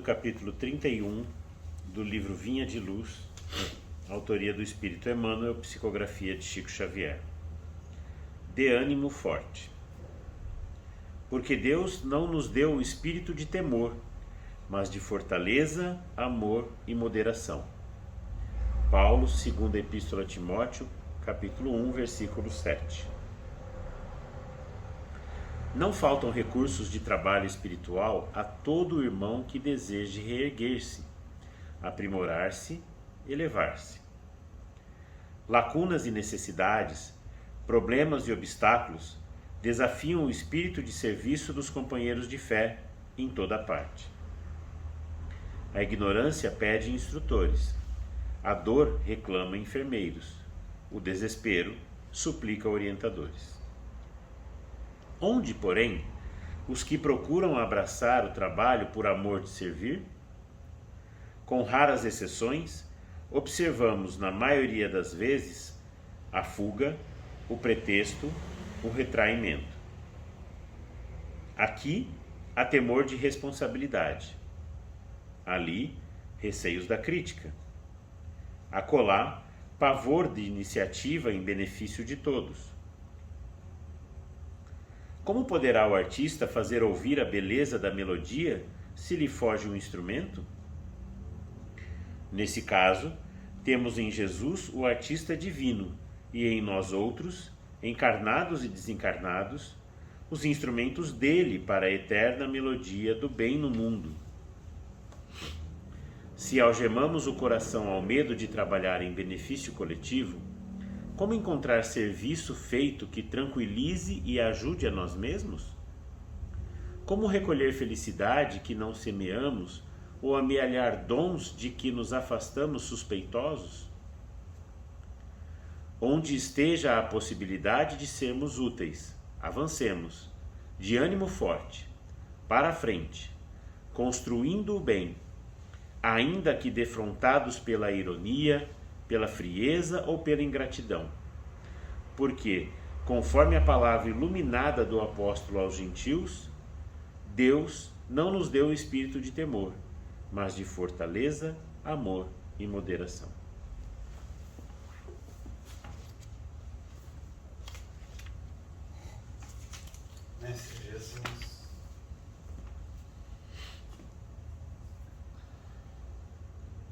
capítulo 31 do livro Vinha de Luz, autoria do Espírito Emmanuel, psicografia de Chico Xavier. De ânimo forte. Porque Deus não nos deu o espírito de temor, mas de fortaleza, amor e moderação. Paulo, segunda Epístola a Timóteo, capítulo 1, versículo 7. Não faltam recursos de trabalho espiritual a todo irmão que deseje reerguer-se, aprimorar-se, elevar-se. Lacunas e necessidades, problemas e obstáculos desafiam o espírito de serviço dos companheiros de fé em toda parte. A ignorância pede instrutores, a dor reclama enfermeiros, o desespero suplica orientadores. Onde, porém, os que procuram abraçar o trabalho por amor de servir? Com raras exceções, observamos na maioria das vezes a fuga, o pretexto, o retraimento. Aqui há temor de responsabilidade, ali receios da crítica, acolá pavor de iniciativa em benefício de todos. Como poderá o artista fazer ouvir a beleza da melodia se lhe foge um instrumento? Nesse caso, temos em Jesus o artista divino e em nós outros, encarnados e desencarnados, os instrumentos dele para a eterna melodia do bem no mundo. Se algemamos o coração ao medo de trabalhar em benefício coletivo, como encontrar serviço feito que tranquilize e ajude a nós mesmos? Como recolher felicidade que não semeamos ou amealhar dons de que nos afastamos suspeitosos? Onde esteja a possibilidade de sermos úteis, avancemos, de ânimo forte, para a frente, construindo o bem, ainda que defrontados pela ironia, pela frieza ou pela ingratidão. Porque, conforme a palavra iluminada do apóstolo aos gentios, Deus não nos deu o espírito de temor, mas de fortaleza, amor e moderação. Mestre Jesus,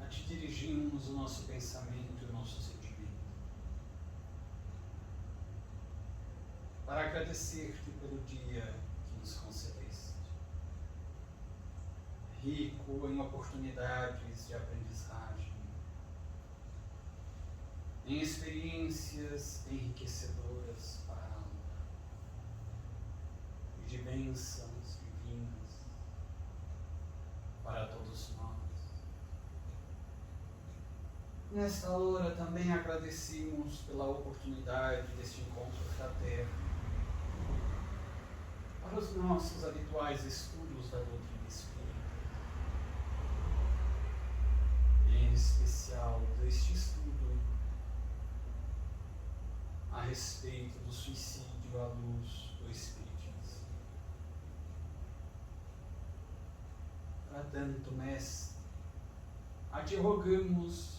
a Ti dirigimos o nosso pensamento e o nosso sentimento, para agradecer-te pelo dia que nos concedeste, rico em oportunidades de aprendizagem, em experiências enriquecedoras para a alma, e de bênçãos divinas para todos nós. Nesta hora também agradecemos pela oportunidade deste encontro fraterno para os nossos habituais estudos da doutrina espírita, e em especial deste estudo a respeito do suicídio à luz do Espiritismo. Para tanto, Mestre, a Ti rogamos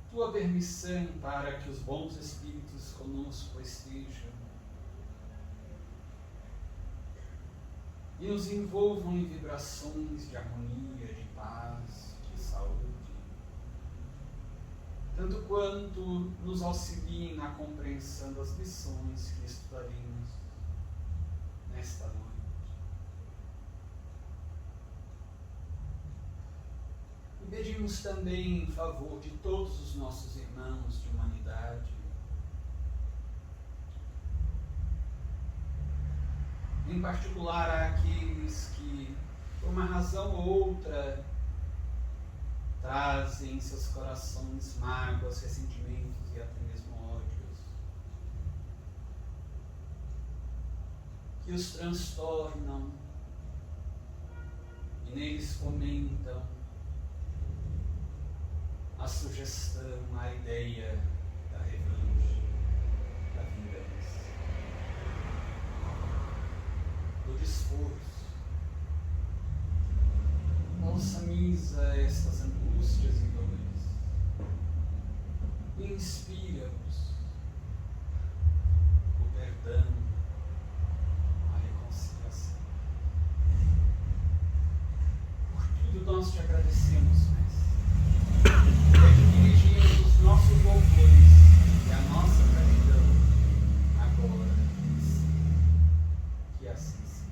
Tua permissão para que os bons Espíritos conosco estejam e nos envolvam em vibrações de harmonia, de paz, de saúde, tanto quanto nos auxiliem na compreensão das lições que estudaremos nesta noite. E pedimos também em favor de todos os nossos irmãos de humanidade, em particular àqueles que, por uma razão ou outra, trazem em seus corações mágoas, ressentimentos e até mesmo ódios, que os transtornam e neles fomentam a sugestão, a ideia da revanche, da vingança, do desforço, ameniza estas angústias e dores. Inspira-os o perdão, a reconciliação. Por tudo nós te agradecemos, Mestre. E dirigimos os nossos louvores e a nossa gratidão agora. Que assim seja.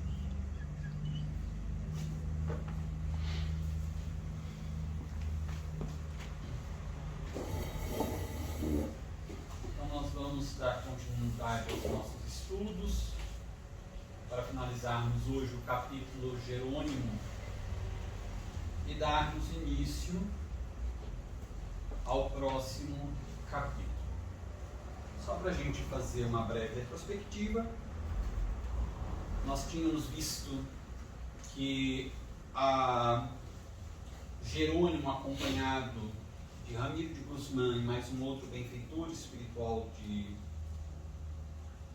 Então nós vamos dar continuidade aos nossos estudos para finalizarmos hoje o capítulo Jerônimo e darmos início ao próximo capítulo. Só para a gente fazer uma breve retrospectiva, nós tínhamos visto que Jerônimo, acompanhado de Ramiro de Guzmán e mais um outro benfeitor espiritual de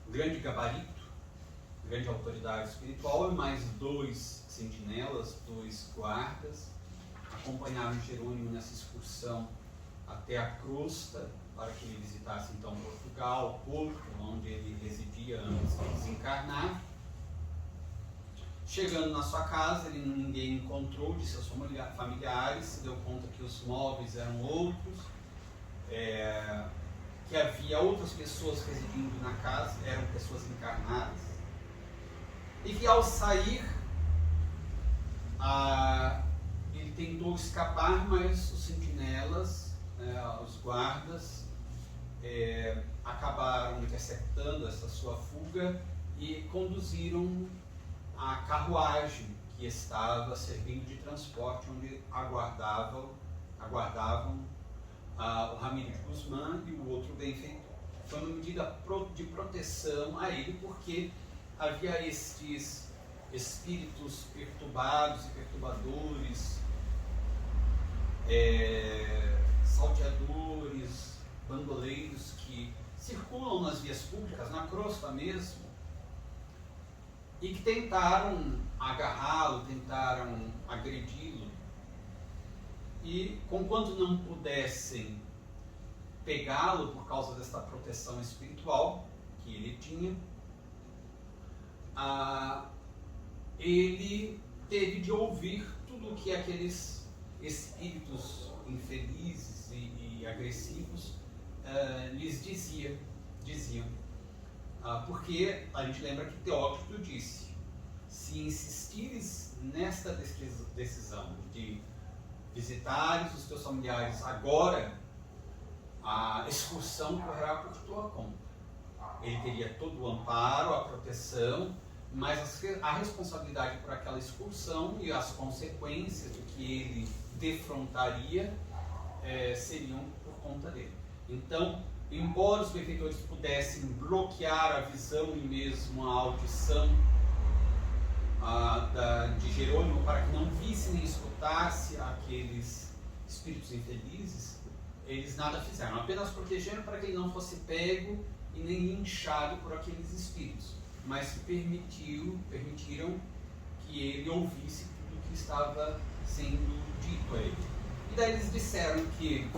grande gabarito, grande autoridade espiritual, e mais 2 sentinelas, 2 guardas, acompanharam Jerônimo nessa excursão até a crosta, para que ele visitasse então Portugal, Porto, onde ele residia antes de desencarnar. Chegando na sua casa, ninguém encontrou de seus familiares, se deu conta que os móveis eram outros, que havia outras pessoas residindo na casa, eram pessoas encarnadas, e que ao sair, ele tentou escapar, mas os sentinelas, os guardas, acabaram interceptando essa sua fuga e conduziram a carruagem que estava servindo de transporte, onde aguardavam o Ramiro de Guzmán e o outro benfeitor. Foi uma medida de proteção a ele, porque havia estes espíritos perturbados e perturbadores, salteadores, bandoleiros que circulam nas vias públicas, na crosta mesmo, e que tentaram agarrá-lo, tentaram agredi-lo, e conquanto não pudessem pegá-lo por causa desta proteção espiritual que ele tinha, ele teve de ouvir tudo o que aqueles espíritos infelizes e agressivos lhes diziam. Porque a gente lembra que Teócrito disse: se insistires nesta decisão de visitares os teus familiares agora, a excursão correrá por tua conta. Ele teria todo o amparo, a proteção, mas a responsabilidade por aquela excursão e as consequências do que ele defrontaria seriam por conta dele. Então, embora os benfeitores pudessem bloquear a visão e mesmo a audição de Jerônimo para que não visse nem escutasse aqueles espíritos infelizes, eles nada fizeram, apenas protegeram para que ele não fosse pego e nem linchado por aqueles espíritos, mas permitiram que ele ouvisse tudo o que estava sendo dito a ele. E daí eles disseram que,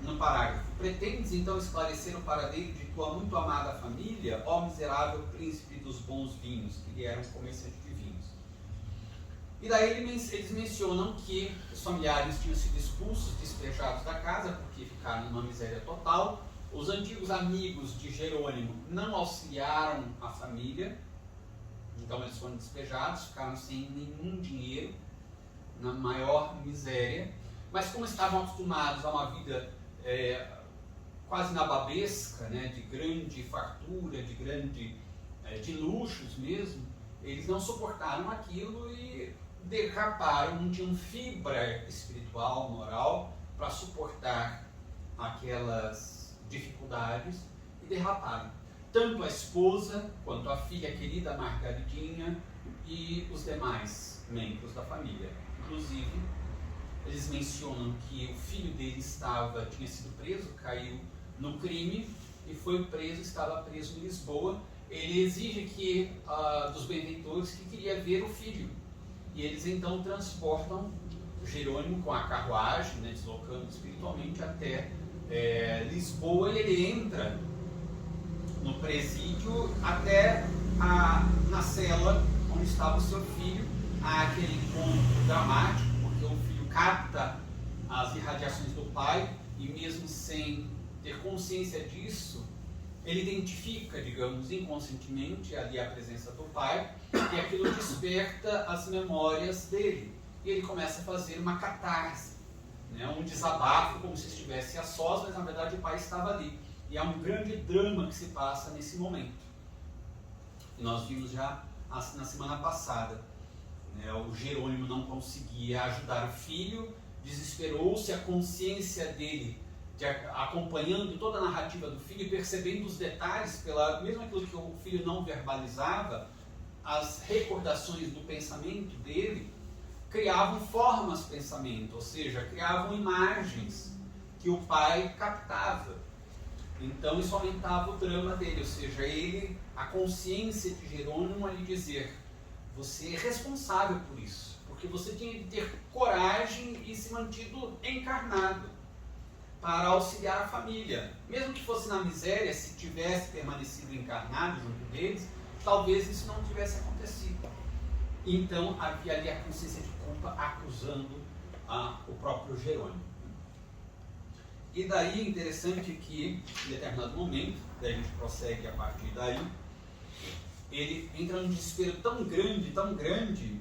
no parágrafo: pretendes então esclarecer o paradeiro de tua muito amada família, ó miserável príncipe dos bons vinhos, que ele era um comerciante de vinhos. E daí eles mencionam que os familiares tinham sido expulsos, despejados da casa, porque ficaram numa miséria total. Os antigos amigos de Jerônimo não auxiliaram a família, então eles foram despejados, ficaram sem nenhum dinheiro, na maior miséria. Mas como estavam acostumados a uma vida quase nababesca, né, de grande fartura, de luxos mesmo, eles não suportaram aquilo e derraparam, não tinham fibra espiritual, moral, para suportar aquelas dificuldades e derraparam. Tanto a esposa, quanto a filha querida Margaridinha e os demais membros da família. Inclusive, eles mencionam que o filho dele tinha sido preso, caiu no crime e foi preso, estava preso em Lisboa. Ele exige dos benfeitores que queria ver o filho. E eles então transportam Jerônimo com a carruagem, né, deslocando espiritualmente até Lisboa, e ele entra no presídio até na cela onde estava o seu filho. Há aquele encontro dramático, porque o filho capta as irradiações do pai, e mesmo sem ter consciência disso, ele identifica, digamos, inconscientemente ali a presença do pai, e aquilo desperta as memórias dele. E ele começa a fazer uma catarse, né, um desabafo, como se estivesse a sós, mas na verdade o pai estava ali. E há um grande drama que se passa nesse momento. E nós vimos já na semana passada. Né, o Jerônimo não conseguia ajudar o filho, desesperou-se, a consciência dele, acompanhando toda a narrativa do filho, percebendo os detalhes, mesmo aquilo que o filho não verbalizava, as recordações do pensamento dele, criavam formas de pensamento, ou seja, criavam imagens que o pai captava. Então isso aumentava o drama dele, ou seja, a consciência de Jerônimo a lhe dizer: você é responsável por isso, porque você tinha que ter coragem e se mantido encarnado para auxiliar a família. Mesmo que fosse na miséria, se tivesse permanecido encarnado junto deles, talvez isso não tivesse acontecido. Então havia ali a consciência de culpa acusando o próprio Jerônimo. E daí é interessante que, em determinado momento, daí a gente prossegue a partir daí, ele entra num desespero tão grande,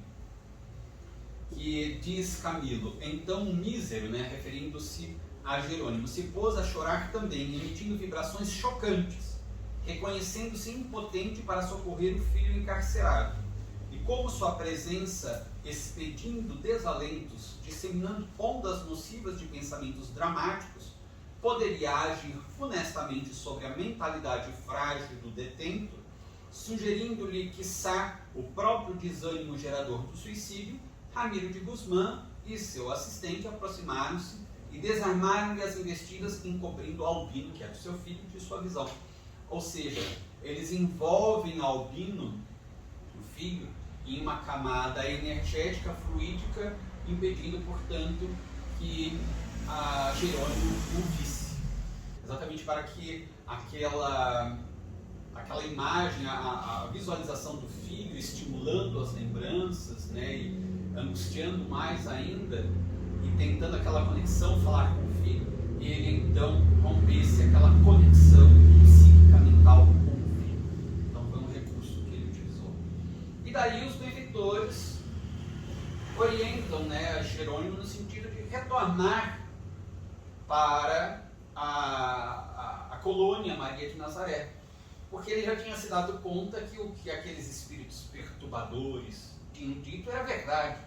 que diz Camilo: então o mísero, né, referindo-se a Jerônimo, se pôs a chorar também, emitindo vibrações chocantes, reconhecendo-se impotente para socorrer o filho encarcerado. E como sua presença, expedindo desalentos, disseminando ondas nocivas de pensamentos dramáticos, poderia agir funestamente sobre a mentalidade frágil do detento, sugerindo-lhe, quiçá, o próprio desânimo gerador do suicídio, Ramiro de Guzmán e seu assistente aproximaram-se e desarmaram-lhe as investidas, encobrindo Albino, que era o seu filho, de sua visão. Ou seja, eles envolvem Albino, o filho, em uma camada energética, fluídica, impedindo, portanto, que Jerônimo o visse. Exatamente para que aquela imagem, a visualização do filho, estimulando as lembranças, né, e angustiando mais ainda, e tentando aquela conexão, falar com o filho, e ele então rompesse aquela conexão psíquica mental com o filho. Então foi um recurso que ele utilizou. E daí os benfeitores orientam, né, a Jerônimo no sentido de retornar para a colônia Maria de Nazaré, porque ele já tinha se dado conta que o que aqueles espíritos perturbadores tinham dito era verdade,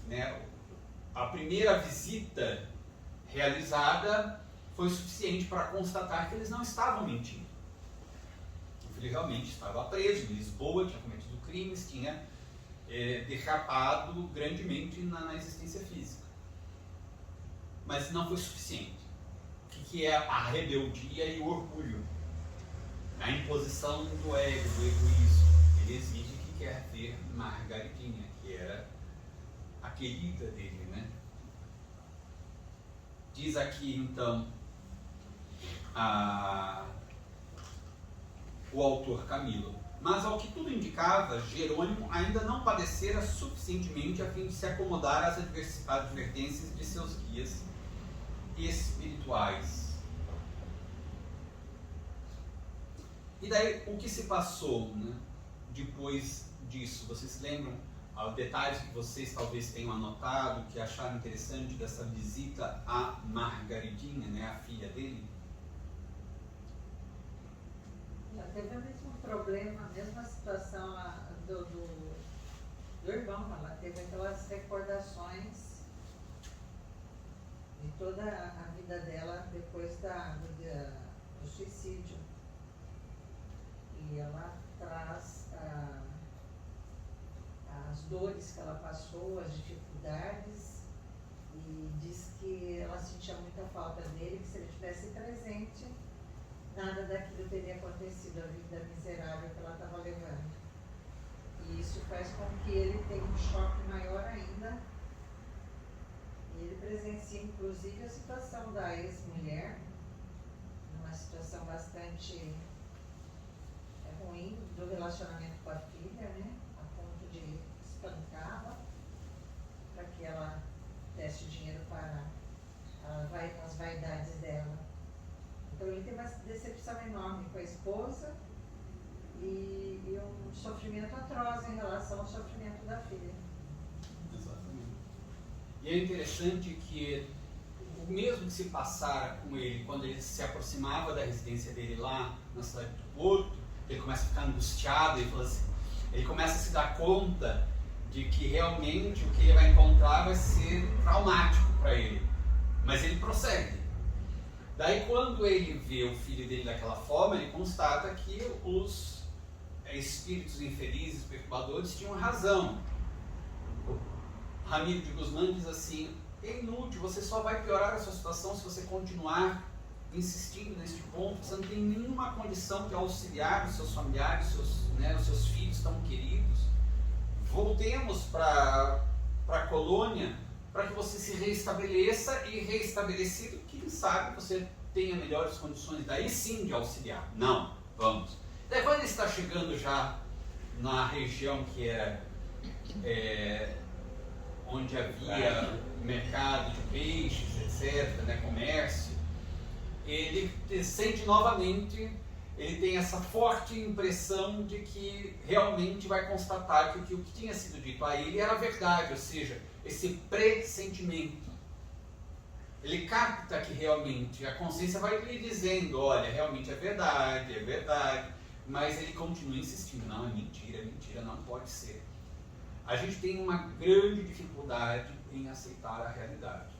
né? A primeira visita realizada foi suficiente para constatar que eles não estavam mentindo. O filho realmente estava preso em Lisboa, tinha cometido crimes, tinha derrapado grandemente na existência física. Mas não foi suficiente. O que é a rebeldia e o orgulho? A imposição do ego, do egoísmo. Ele exige que quer ver Margaridinha, que era a querida dele, né? Diz aqui, então, o autor Camilo: mas ao que tudo indicava, Jerônimo ainda não padecera suficientemente a fim de se acomodar às advertências de seus guias espirituais. E daí, o que se passou, né, depois disso? Vocês se lembram detalhes que vocês talvez tenham anotado, que acharam interessante dessa visita a Margaridinha, né, a filha dele? Já teve o mesmo problema, a mesma situação lá do irmão. Ela teve aquelas recordações de toda a vida dela depois do suicídio. E ela traz as dores que ela passou, as dificuldades, e diz que ela sentia muita falta dele, que se ele estivesse presente, nada daquilo teria acontecido, a vida miserável que ela estava levando. E isso faz com que ele tenha um choque maior ainda presencia, inclusive, a situação da ex-mulher, numa situação bastante ruim do relacionamento com a filha, né? A ponto de espancá-la para que ela desse o dinheiro para as vaidades dela. Então ele tem uma decepção enorme com a esposa e um sofrimento atroz em relação ao sofrimento da filha. Exatamente. E é interessante que o mesmo que se passara com ele quando ele se aproximava da residência dele lá na cidade do Porto, ele começa a ficar angustiado, ele começa a se dar conta de que realmente o que ele vai encontrar vai ser traumático para ele. Mas ele prossegue. Daí quando ele vê o filho dele daquela forma, ele constata que os espíritos infelizes, perturbadores, tinham razão. O Ramiro de Guzmán diz assim: é inútil, você só vai piorar a sua situação se você continuar insistindo neste ponto. Você não tem nenhuma condição de auxiliar os seus familiares, os seus filhos tão queridos. Voltemos para a colônia para que você se reestabeleça e, reestabelecido, quem sabe você tenha melhores condições daí sim de auxiliar. Não, vamos. Daí quando ele está chegando já na região que era onde havia mercado de peixes, etc., né, comércio, ele sente novamente, ele tem essa forte impressão de que realmente vai constatar que o que tinha sido dito a ele era verdade, ou seja, esse pressentimento. Ele capta que realmente a consciência vai lhe dizendo, olha, realmente é verdade, mas ele continua insistindo, não, é mentira, não pode ser. A gente tem uma grande dificuldade em aceitar a realidade.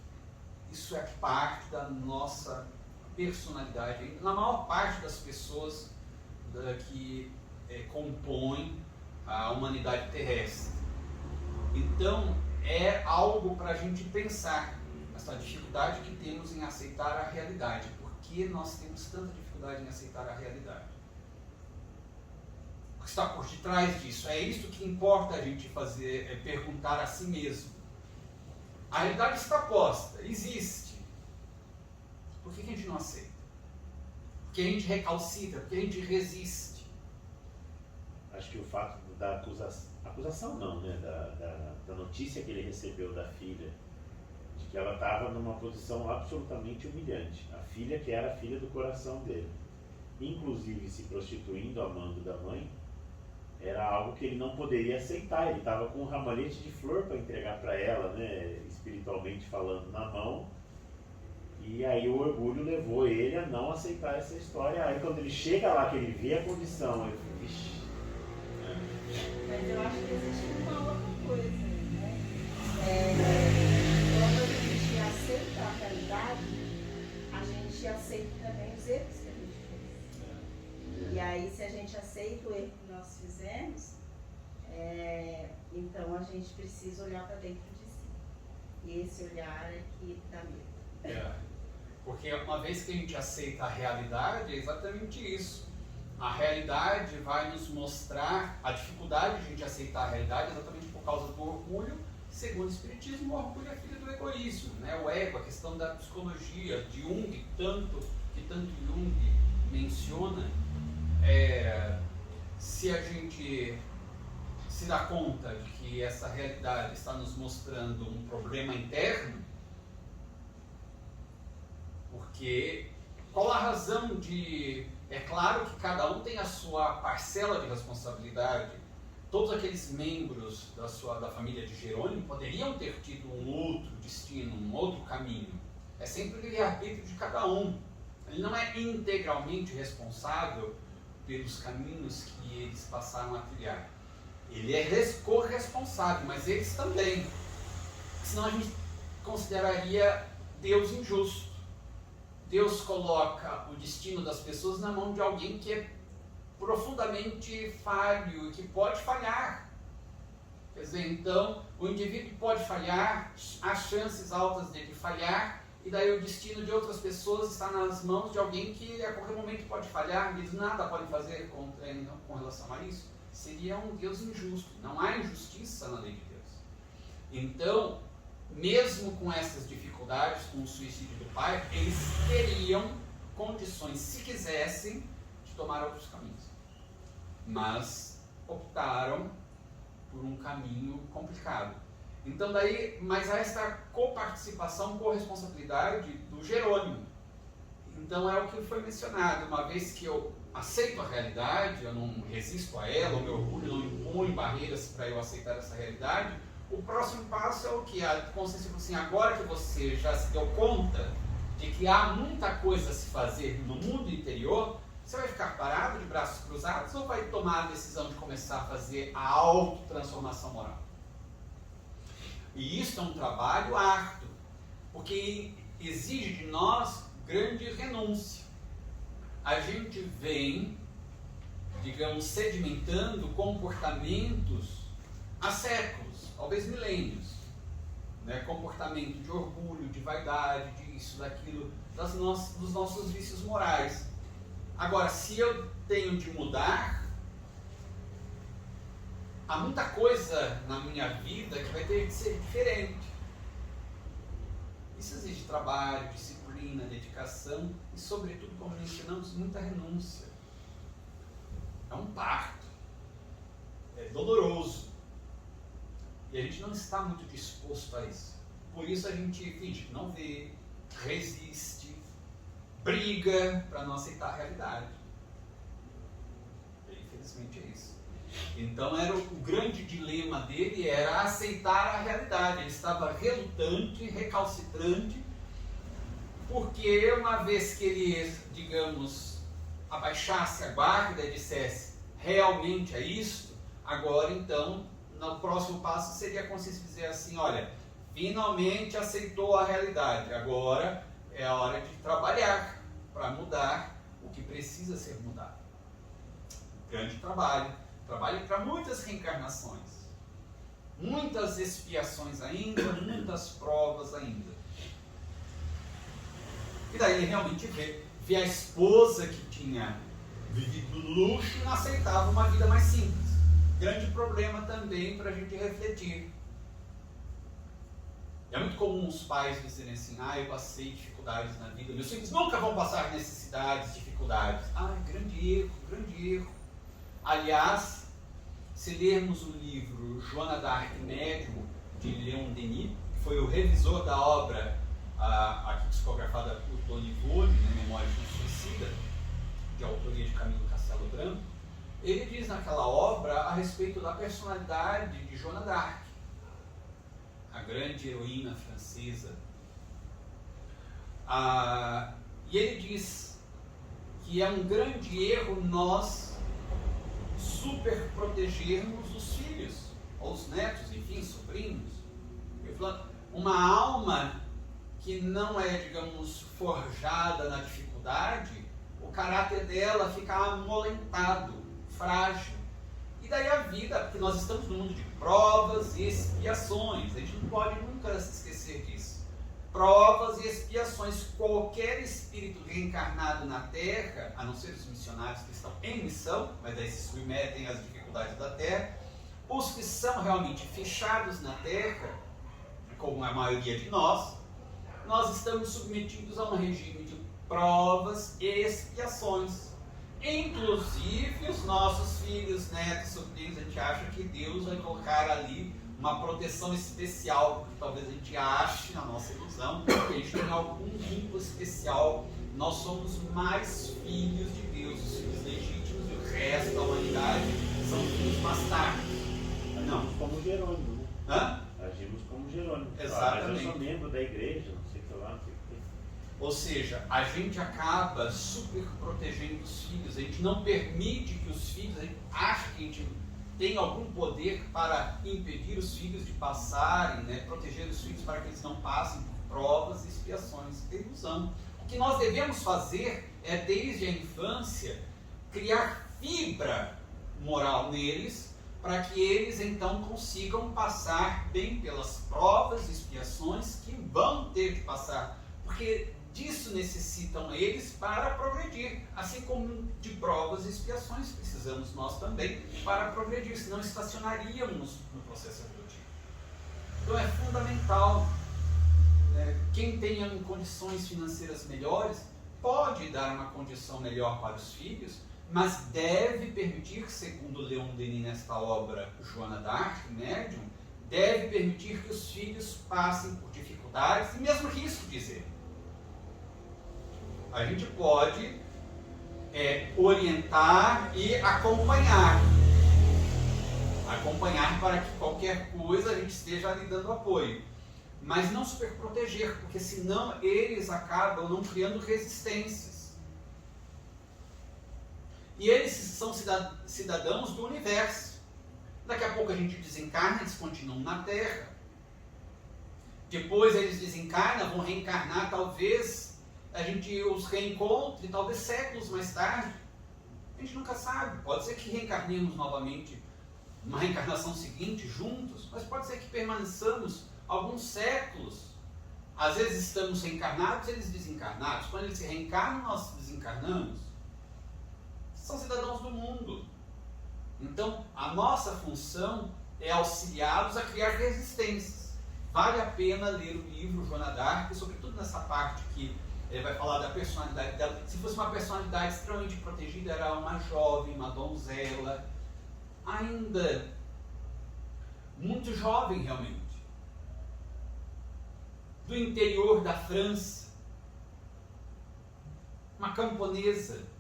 Isso é parte da nossa personalidade, na maior parte das pessoas que compõem a humanidade terrestre. Então, é algo para a gente pensar, essa dificuldade que temos em aceitar a realidade. Por que nós temos tanta dificuldade em aceitar a realidade? O que está por detrás disso? É isso que importa a gente fazer, é perguntar a si mesmo. A realidade está posta, existe. Por que a gente não aceita? Por que a gente recalcitra? Por que a gente resiste? Acho que o fato da acusação não, né? Da notícia que ele recebeu da filha, de que ela estava numa posição absolutamente humilhante. A filha que era a filha do coração dele, inclusive se prostituindo, amando da mãe, era algo que ele não poderia aceitar. Ele estava com um ramalhete de flor para entregar para ela, né? Espiritualmente falando, na mão. E aí o orgulho levou ele a não aceitar essa história. Aí quando ele chega lá, que ele vê a condição, ele fala, vixi. Mas eu acho que existe uma outra coisa, né? Quando a gente aceita a realidade, a gente aceita também os erros que a gente fez. E aí, se a gente aceita o erro que nós fizemos, então a gente precisa olhar para dentro de si. E esse olhar é que dá medo. Porque uma vez que a gente aceita a realidade, é exatamente isso. A realidade vai nos mostrar a dificuldade de a gente aceitar a realidade exatamente por causa do orgulho. Segundo o Espiritismo, o orgulho é filho do egoísmo, né? O ego, a questão da psicologia, de Jung, que tanto Jung menciona. Se a gente se dá conta de que essa realidade está nos mostrando um problema interno, porque qual a razão de... É claro que cada um tem a sua parcela de responsabilidade. Todos aqueles membros da família de Jerônimo poderiam ter tido um outro destino, um outro caminho. É sempre o livre-arbítrio de cada um. Ele não é integralmente responsável pelos caminhos que eles passaram a trilhar. Ele é corresponsável, mas eles também. Senão a gente consideraria Deus injusto. Deus coloca o destino das pessoas na mão de alguém que é profundamente falho e que pode falhar. Quer dizer, então, o indivíduo pode falhar, há chances altas dele falhar, e daí o destino de outras pessoas está nas mãos de alguém que a qualquer momento pode falhar, eles nada podem fazer com relação a isso. Seria um Deus injusto. Não há injustiça na lei de Deus. Então, mesmo com essas dificuldades, com o suicídio do pai, eles teriam condições, se quisessem, de tomar outros caminhos. Mas optaram por um caminho complicado. Então daí, mas há esta coparticipação, corresponsabilidade do Jerônimo. Então é o que foi mencionado, uma vez que eu aceito a realidade, eu não resisto a ela, o meu orgulho não impõe barreiras para eu aceitar essa realidade, o próximo passo é o que? A consciência assim, agora que você já se deu conta de que há muita coisa a se fazer no mundo interior, você vai ficar parado de braços cruzados ou vai tomar a decisão de começar a fazer a autotransformação moral? E isso é um trabalho árduo, porque exige de nós grande renúncia. A gente vem, digamos, sedimentando comportamentos há séculos, talvez milênios, né? Comportamento de orgulho, de vaidade, disso, daquilo, dos nossos vícios morais. Agora, se eu tenho de mudar, há muita coisa na minha vida que vai ter que ser diferente. Isso exige trabalho, disciplina, dedicação e, sobretudo, como mencionamos, muita renúncia. É um parto. É doloroso. E a gente não está muito disposto a isso. Por isso a gente finge que não vê, resiste, briga para não aceitar a realidade. E, infelizmente é isso. Então era o grande dilema dele era aceitar a realidade. Ele estava relutante, recalcitrante, porque uma vez que ele, digamos, abaixasse a guarda e dissesse realmente é isto, agora então, no próximo passo seria a consciência dizer assim, olha, finalmente aceitou a realidade, agora é a hora de trabalhar para mudar o que precisa ser mudado. Grande trabalho para muitas reencarnações, muitas expiações ainda, muitas provas ainda. E daí ele realmente vê a esposa que tinha vivido luxo e não aceitava uma vida mais simples. Grande problema também para a gente refletir. É muito comum os pais dizerem assim, eu passei dificuldades na vida, meus filhos nunca vão passar necessidades, dificuldades. Grande erro, grande erro. Aliás, se lermos o livro Joana d'Arc Médium, de Leon Denis, que foi o revisor da obra aqui psicografada por Tony Vole, Memórias de um Suicida, de autoria de Camilo Castelo Branco, ele diz naquela obra a respeito da personalidade de Joana d'Arc, a grande heroína francesa. E ele diz que é um grande erro nós super protegermos os filhos, ou os netos, enfim, sobrinhos. Uma alma que não é, digamos, forjada na dificuldade, o caráter dela fica amolentado, frágil. E daí a vida, porque nós estamos no mundo de provas e expiações, a gente não pode nunca se esquecer disso. Provas e expiações, qualquer espírito reencarnado na Terra, a não ser os missionários que estão em missão, mas daí se submetem às dificuldades da Terra, os que são realmente fechados na Terra, como a maioria de nós estamos submetidos a um regime de provas e expiações. Inclusive os nossos filhos, netos, sobrinhos, a gente acha que Deus vai colocar ali uma proteção especial, porque talvez a gente ache, na nossa ilusão, que a gente tem algum vínculo especial. Nós somos mais filhos de Deus, os filhos legítimos, e o resto da humanidade são filhos bastardos. Agimos como Jerônimo, né? Agimos como Jerônimo. Exatamente. Mas eu sou membro da igreja, não sei o que lá, não sei o que. Ou seja, a gente acaba super protegendo os filhos, a gente não permite que os filhos, a gente acha que a gente tem algum poder para impedir os filhos de passarem, né, proteger os filhos para que eles não passem por provas e expiações. É ilusão. O que nós devemos fazer é, desde a infância, criar fibra moral neles, para que eles então consigam passar bem pelas provas e expiações que vão ter que passar. Porque disso necessitam eles para progredir, assim como de provas e expiações precisamos nós também para progredir, senão estacionaríamos no processo evolutivo. Então é fundamental. Quem tenha condições financeiras melhores pode dar uma condição melhor para os filhos, mas deve permitir, segundo Leon Denis nesta obra Joana d'Arc, Médium, deve permitir que os filhos passem por dificuldades e mesmo risco de dizer. A gente pode orientar e acompanhar para que qualquer coisa a gente esteja ali dando apoio, mas não superproteger, porque senão eles acabam não criando resistências. E eles são cidadãos do universo. Daqui a pouco a gente desencarna, eles continuam na Terra. Depois eles desencarnam, vão reencarnar, talvez a gente os reencontre, talvez séculos mais tarde. A gente nunca sabe. Pode ser que reencarnemos novamente numa reencarnação seguinte, juntos, mas pode ser que permaneçamos alguns séculos. Às vezes estamos reencarnados, eles desencarnados. Quando eles se reencarnam, nós desencarnamos. São cidadãos do mundo. Então, a nossa função é auxiliá-los a criar resistências. Vale a pena ler o livro Joana d'Arc, sobretudo nessa parte que ele vai falar da personalidade dela. Se fosse uma personalidade extremamente protegida, era uma jovem, uma donzela, ainda muito jovem realmente, do interior da França, uma camponesa.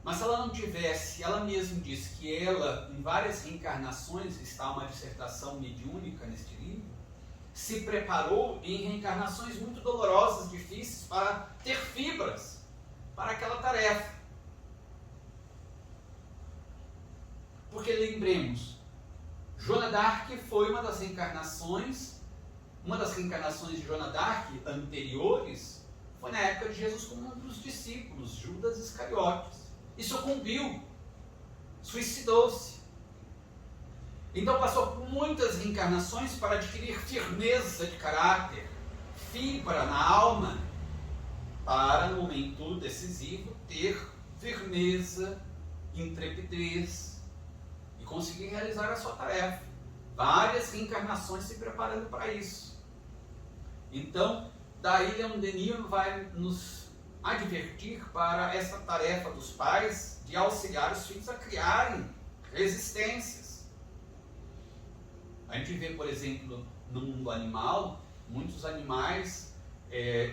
Mas se ela não tivesse, ela mesma diz que ela, em várias reencarnações, está uma dissertação mediúnica neste livro, se preparou em reencarnações muito dolorosas, difíceis, para ter fibras para aquela tarefa. Porque lembremos, Joana d'Arc foi uma das reencarnações de Joana d'Arc anteriores, foi na época de Jesus como um dos discípulos, Judas Iscariotes, e sucumbiu, suicidou-se. Então passou por muitas reencarnações para adquirir firmeza de caráter, fibra na alma, para no momento decisivo ter firmeza, intrepidez e conseguir realizar a sua tarefa. Várias reencarnações se preparando para isso. Então, daí Leon Denis vai nos advertir para essa tarefa dos pais de auxiliar os filhos a criarem resistências. A gente vê, por exemplo, no mundo animal, muitos animais,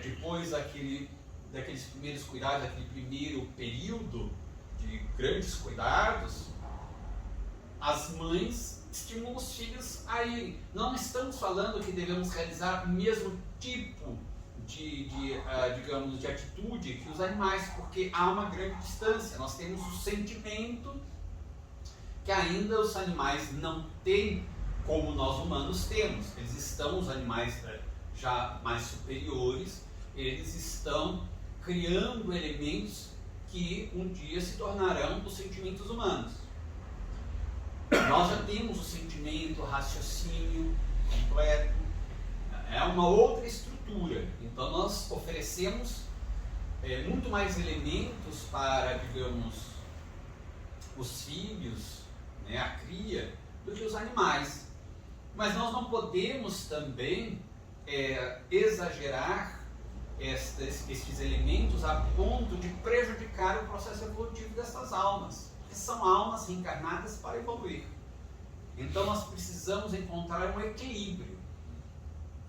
depois daqueles primeiros cuidados, daquele primeiro período de grandes cuidados, as mães estimulam os filhos a irem. Não estamos falando que devemos realizar o mesmo tipo de atitude que os animais, porque há uma grande distância. Nós temos o sentimento que ainda os animais não têm como nós humanos temos. Os animais já mais superiores, eles estão criando elementos que um dia se tornarão os sentimentos humanos. Nós já temos o sentimento, o raciocínio completo, é uma outra estrutura. Então nós oferecemos muito mais elementos para, digamos, os filhos, né, a cria, do que os animais. Mas nós não podemos também exagerar estes elementos a ponto de prejudicar o processo evolutivo dessas almas, que são almas reencarnadas para evoluir. Então nós precisamos encontrar um equilíbrio.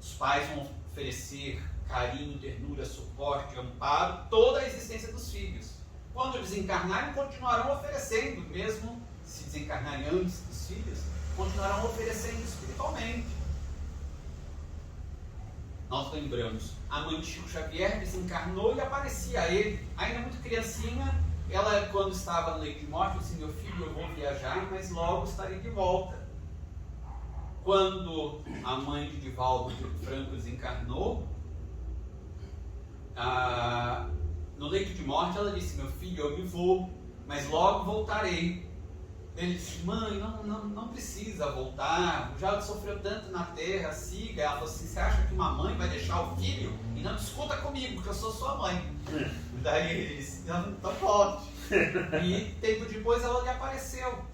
Os pais vão oferecer carinho, ternura, suporte, amparo, toda a existência dos filhos. Quando desencarnarem, continuarão oferecendo, mesmo se desencarnarem antes dos filhos, continuarão oferecendo espiritualmente. Nós lembramos, a mãe de Chico Xavier desencarnou e aparecia a ele, ainda muito criancinha. Ela, quando estava no leito de morte, disse: meu filho, eu vou viajar, mas logo estarei de volta. Quando a mãe de Divaldo Franco desencarnou, no leito de morte ela disse: meu filho, eu me vou, mas logo voltarei. Ele disse: mãe, não precisa voltar, já sofreu tanto na terra, siga. Ela falou assim: você acha que uma mãe vai deixar o filho? E não discuta comigo, porque eu sou sua mãe. Daí ele disse: não pode. E tempo depois ela lhe apareceu.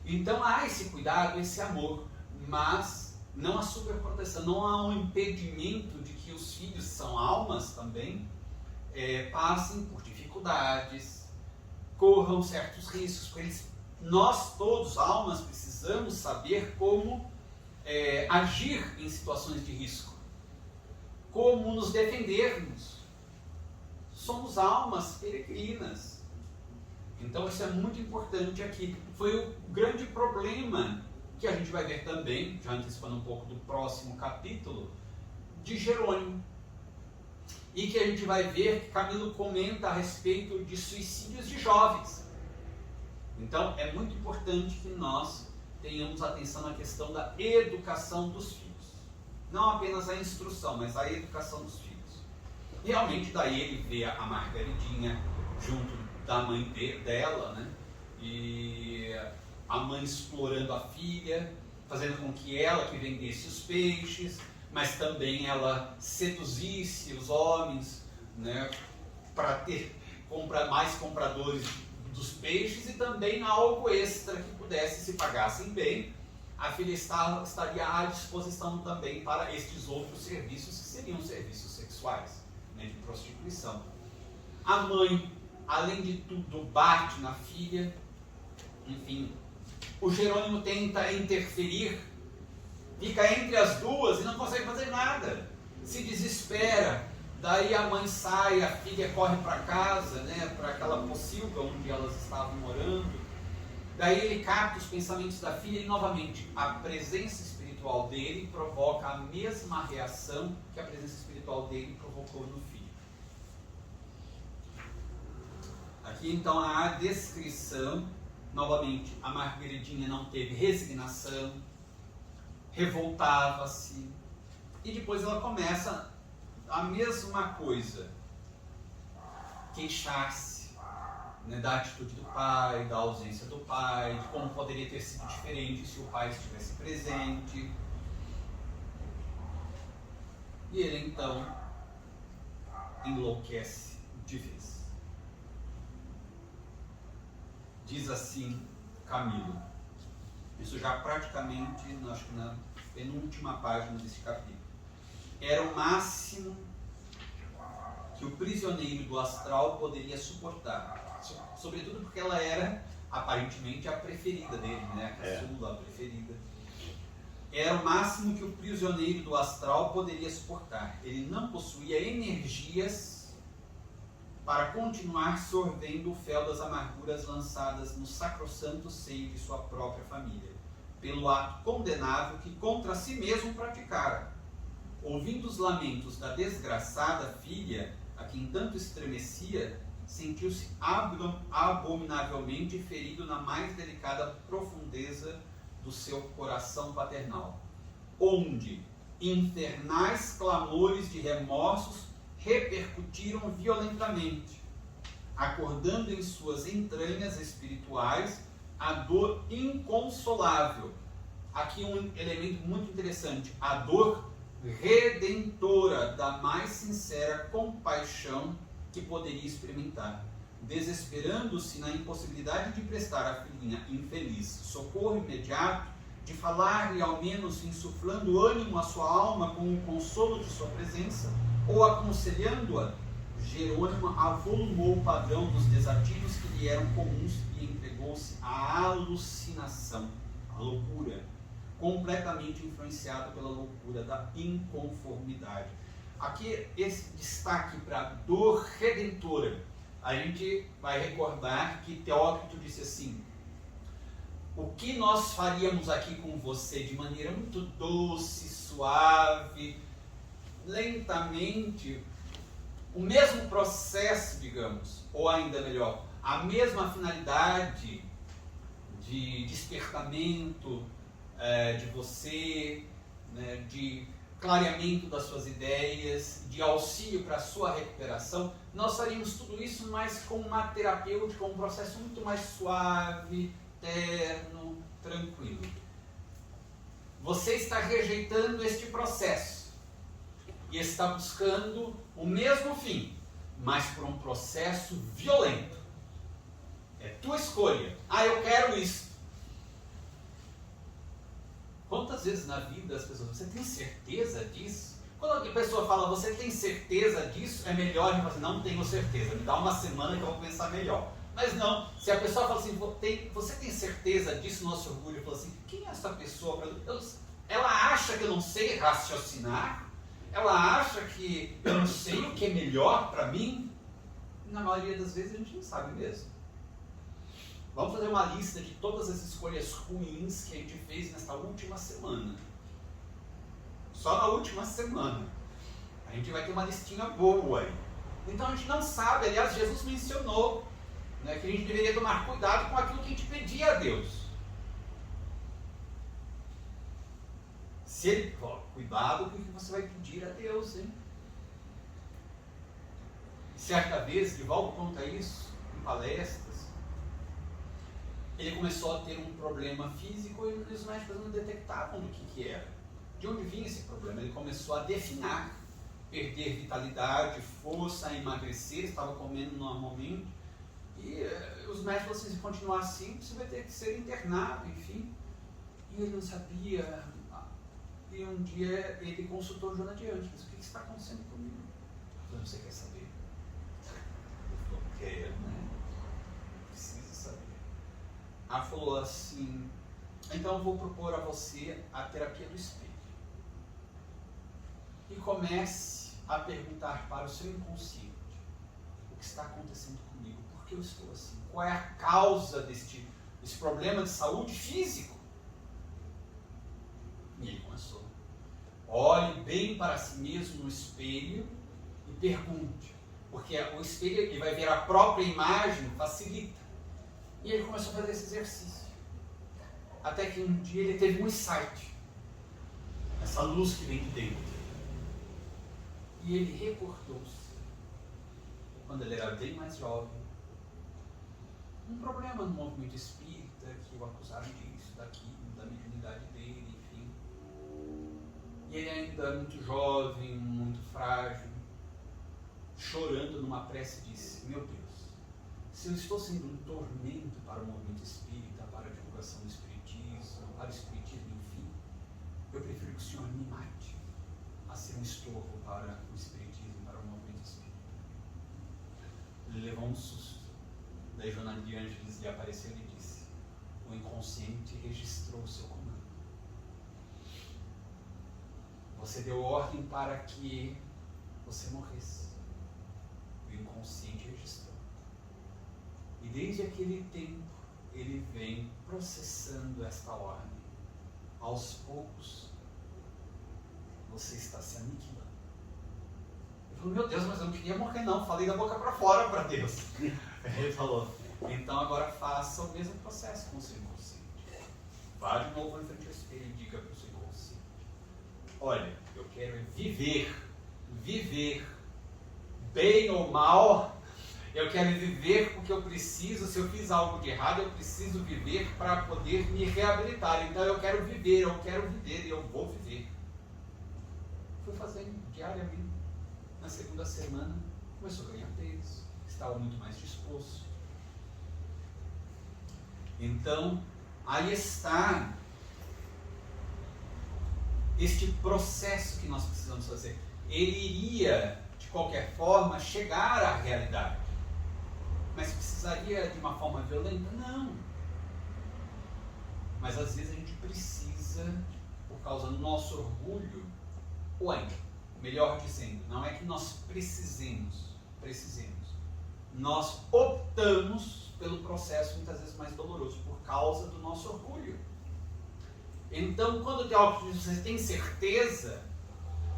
Então há esse cuidado, esse amor, mas não há superproteção, não há um impedimento de que os filhos, são almas também, passem por dificuldades, corram certos riscos, porque nós todos, almas, precisamos saber como agir em situações de risco, como nos defendermos. Somos almas peregrinas. Então isso é muito importante aqui. Foi o grande problema que a gente vai ver também, já antecipando um pouco do próximo capítulo, de Jerônimo. E que a gente vai ver que Camilo comenta a respeito de suicídios de jovens. Então é muito importante que nós tenhamos atenção na questão da educação dos filhos. Não apenas a instrução, mas a educação dos filhos. Realmente daí ele vê a Margaridinha junto da mãe dela, né? E a mãe explorando a filha, fazendo com que ela que vendesse os peixes, mas também ela seduzisse os homens, né? Para ter mais compradores dos peixes e também algo extra que pudesse, se pagassem bem, a filha estaria à disposição também para estes outros serviços, que seriam serviços sexuais, né, de prostituição. A mãe, além de tudo, bate na filha. Enfim, o Jerônimo tenta interferir, fica entre as duas e não consegue fazer nada, se desespera. Daí a mãe sai, a filha corre para casa, né, para aquela pocilga onde elas estavam morando. Daí ele capta os pensamentos da filha e, novamente, a presença espiritual dele provoca a mesma reação que a presença espiritual dele provocou no filho. Aqui, então, há a descrição. Novamente, a Margaridinha não teve resignação, revoltava-se, e depois ela começa a mesma coisa, queixar-se, né, da atitude do pai, da ausência do pai, de como poderia ter sido diferente se o pai estivesse presente. E ele então enlouquece de vez. Diz assim Camilo, isso já praticamente, acho que na penúltima página desse capítulo: era o máximo que o prisioneiro do astral poderia suportar, sobretudo porque ela era aparentemente a preferida dele, né? A caçula, a preferida. Era o máximo que o prisioneiro do astral poderia suportar. Ele não possuía energias para continuar sorvendo o fel das amarguras lançadas no sacrossanto seio de sua própria família, pelo ato condenável que contra si mesmo praticara. Ouvindo os lamentos da desgraçada filha, a quem tanto estremecia, sentiu-se abominavelmente ferido na mais delicada profundeza do seu coração paternal, onde infernais clamores de remorsos repercutiram violentamente, acordando em suas entranhas espirituais a dor inconsolável. Aqui um elemento muito interessante: a dor redentora da mais sincera compaixão que poderia experimentar, desesperando-se na impossibilidade de prestar à filhinha infeliz socorro imediato, de falar-lhe ao menos insuflando ânimo à sua alma com o consolo de sua presença, ou aconselhando-a, Jerônimo avolumou o padrão dos desatinos que lhe eram comuns e entregou-se à alucinação, à loucura, completamente influenciado pela loucura da inconformidade. Aqui esse destaque para a dor redentora. A gente vai recordar que Teócrito disse assim: o que nós faríamos aqui com você de maneira muito doce, suave, lentamente, o mesmo processo, digamos, ou ainda melhor, a mesma finalidade de despertamento de você, né, de clareamento das suas ideias, de auxílio para a sua recuperação, nós faríamos tudo isso, mas com uma terapêutica, um processo muito mais suave, terno, tranquilo. Você está rejeitando este processo e está buscando o mesmo fim, mas por um processo violento. É tua escolha. Ah, eu quero isso. Quantas vezes na vida as pessoas, você tem certeza disso? Quando a pessoa fala, você tem certeza disso? É melhor a gente falar assim, não tenho certeza, me dá uma semana que eu vou pensar melhor. Mas não, se a pessoa fala assim, você tem certeza disso? Nosso orgulho fala assim, quem é essa pessoa? Ela acha que eu não sei raciocinar? Ela acha que eu não sei o que é melhor para mim? Na maioria das vezes a gente não sabe mesmo. Vamos fazer uma lista de todas as escolhas ruins que a gente fez nesta última semana. Só na última semana. A gente vai ter uma listinha boa aí. Então a gente não sabe, aliás, Jesus mencionou, né, que a gente deveria tomar cuidado com aquilo que a gente pedia a Deus. Se ele, cuidado com o que você vai pedir a Deus, hein? Certa vez, Divaldo conta isso em palestras, ele começou a ter um problema físico e os médicos não detectavam o que era. De onde vinha esse problema? Ele começou a definhar, perder vitalidade, força, emagrecer, estava comendo normalmente. E os médicos falaram assim, se continuar assim, você vai ter que ser internado, enfim. E ele não sabia. E um dia ele consultou o Joana de Anjos. O que está acontecendo comigo? Eu falei, você quer saber? Ele falou, quero, né? Precisa saber. Ela falou assim, então eu vou propor a você a terapia do espelho. E comece a perguntar para o seu inconsciente o que está acontecendo comigo, por que eu estou assim, qual é a causa desse problema de saúde físico. E ele começou. Olhe bem para si mesmo no espelho e pergunte, porque o espelho ele vai ver a própria imagem, facilita. E ele começou a fazer esse exercício. Até que um dia ele teve um insight, essa luz que vem de dentro. E ele recordou-se, quando ele era bem mais jovem, um problema no movimento espírita, que o acusaram disso, daquilo, da mediunidade dele, enfim. E ele ainda muito jovem, muito frágil, chorando numa prece, disse, meu Deus, se eu estou sendo um tormento para o movimento espírita, para a divulgação do espiritismo, para o espiritismo, enfim, eu prefiro que o Senhor me mate a ser um estorvo para o espiritismo, para o movimento espírita. Ele levou um susto. Daí Joana de Ângeles lhe apareceu e disse, o inconsciente registrou o seu comando. Você deu ordem para que você morresse. O inconsciente registrou. E desde aquele tempo, ele vem processando esta ordem. Aos poucos, você está se aniquilando. Eu falei, meu Deus, mas eu não queria morrer não, falei da boca para fora para Deus. Ele falou, então agora faça o mesmo processo com o seu inconsciente. Vá de novo em frente ao espelho e diga para o seu inconsciente, olha, eu quero viver, bem ou mal, eu quero viver porque eu preciso, se eu fiz algo de errado, eu preciso viver para poder me reabilitar. Então eu quero viver e eu vou viver. Fui fazendo diariamente. Na segunda semana, começou a ganhar peso, estava muito mais disposto. Então, aí está este processo que nós precisamos fazer. Ele iria, de qualquer forma, chegar à realidade. Mas precisaria de uma forma violenta? Não. Mas às vezes a gente precisa, por causa do nosso orgulho, ou ainda, melhor dizendo, não é que nós precisemos. Nós optamos pelo processo muitas vezes mais doloroso, por causa do nosso orgulho. Então, quando tem algo que você tem certeza,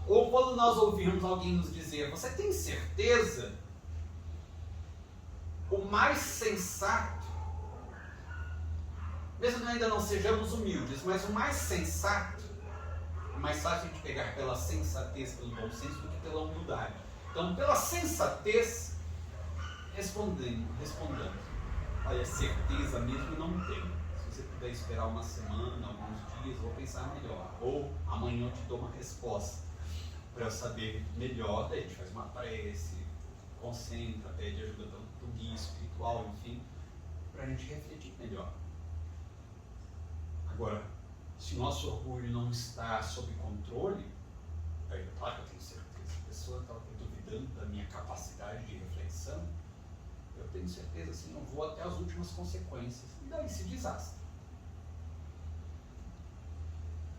ou quando nós ouvimos alguém nos dizer, você tem certeza? O mais sensato, mesmo que ainda não sejamos humildes, mas o mais sensato, é mais fácil a gente pegar pela sensatez, pelo bom senso, do que pela humildade. Então, pela sensatez, respondendo, olha, certeza mesmo não tenho. Se você puder esperar uma semana, alguns dias, vou pensar melhor. Ou amanhã eu te dou uma resposta para eu saber melhor. Daí a gente faz uma prece, concentra, pede ajuda do guia espiritual, enfim, para a gente refletir melhor. Agora, se o nosso orgulho não está sob controle, aí, claro que eu tenho certeza, a pessoa está duvidando da minha capacidade de reflexão, eu tenho certeza assim, eu vou até as últimas consequências, e daí se desastra.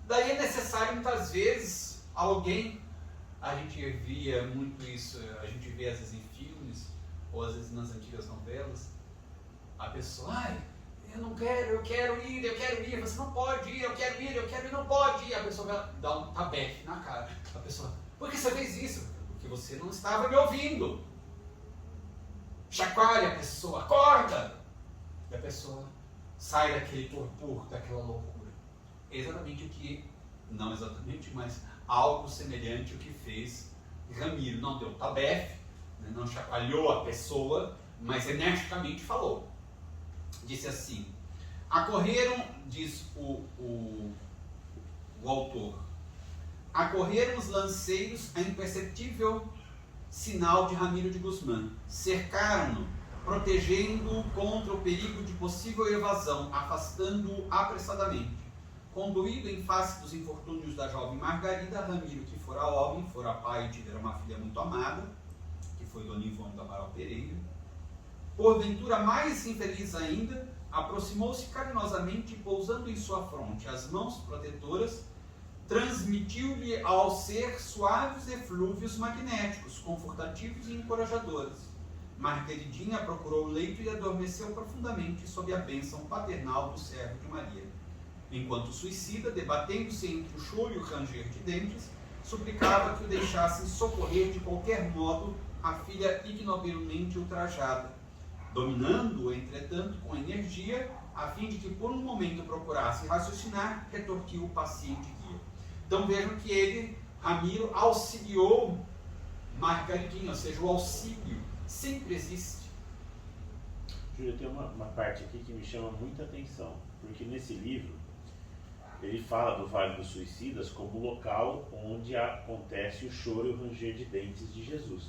Daí é necessário muitas vezes alguém, a gente via muito isso, a gente vê às vezes em filmes, ou às vezes nas antigas novelas, a pessoa, ai, eu quero ir, você não pode ir, eu quero ir, não pode ir. A pessoa vai dar um tabefe na cara. A pessoa, por que você fez isso? Porque você não estava me ouvindo. Chacoalha a pessoa, acorda! E a pessoa sai daquele torpor, daquela loucura. Exatamente o que, não exatamente, mas algo semelhante ao que fez Ramiro. Não deu tabefe, né, não chacoalhou a pessoa, mas energicamente falou. Disse assim, acorreram, diz o autor, acorreram os lanceiros a imperceptível sinal de Ramiro de Guzmán, cercaram-no, protegendo-o contra o perigo de possível evasão, afastando-o apressadamente. Conduído em face dos infortúnios da jovem Margarida, Ramiro, que fora homem, fora pai e tivera uma filha muito amada, que foi Dona Ivone do Amaral Pereira, porventura mais infeliz ainda, aproximou-se carinhosamente e, pousando em sua fronte as mãos protetoras, transmitiu-lhe ao ser suaves eflúvios magnéticos, confortativos e encorajadores. Margaridinha procurou o leito e adormeceu profundamente sob a bênção paternal do servo de Maria. Enquanto o suicida, debatendo-se entre o choro e o ranger de dentes, suplicava que o deixassem socorrer de qualquer modo a filha ignobilmente ultrajada, dominando-o, entretanto, com energia, a fim de que por um momento procurasse raciocinar, retorquiu o paciente guia. Então vejam que ele, Ramiro, auxiliou Margaridinha, ou seja, o auxílio sempre existe. Júlia, tem uma parte aqui que me chama muita atenção, porque nesse livro ele fala do Vale dos Suicidas como o local onde acontece o choro e o ranger de dentes de Jesus.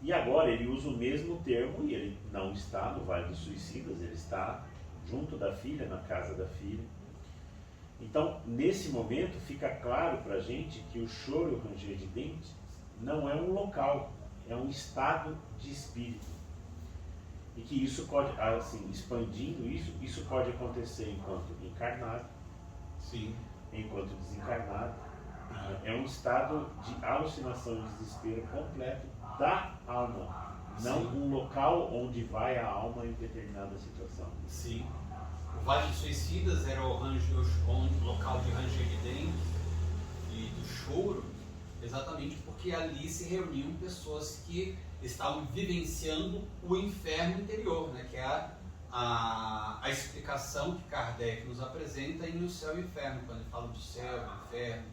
E agora ele usa o mesmo termo e ele não está no Vale dos Suicidas, ele está junto da filha, na casa da filha. Então, nesse momento, fica claro para a gente que o choro e o ranger de dentes não é um local, é um estado de espírito. E que isso pode, assim, expandindo isso pode acontecer enquanto encarnado, sim, enquanto desencarnado. É um estado de alucinação e desespero completo da alma, não um local onde vai a alma em determinada situação. Sim. O Vale dos Suicidas era o local de ranger de dentes e do choro, exatamente porque ali se reuniam pessoas que estavam vivenciando o inferno interior, né, que é a explicação que Kardec nos apresenta em O Céu e o Inferno, quando ele fala do céu, do inferno.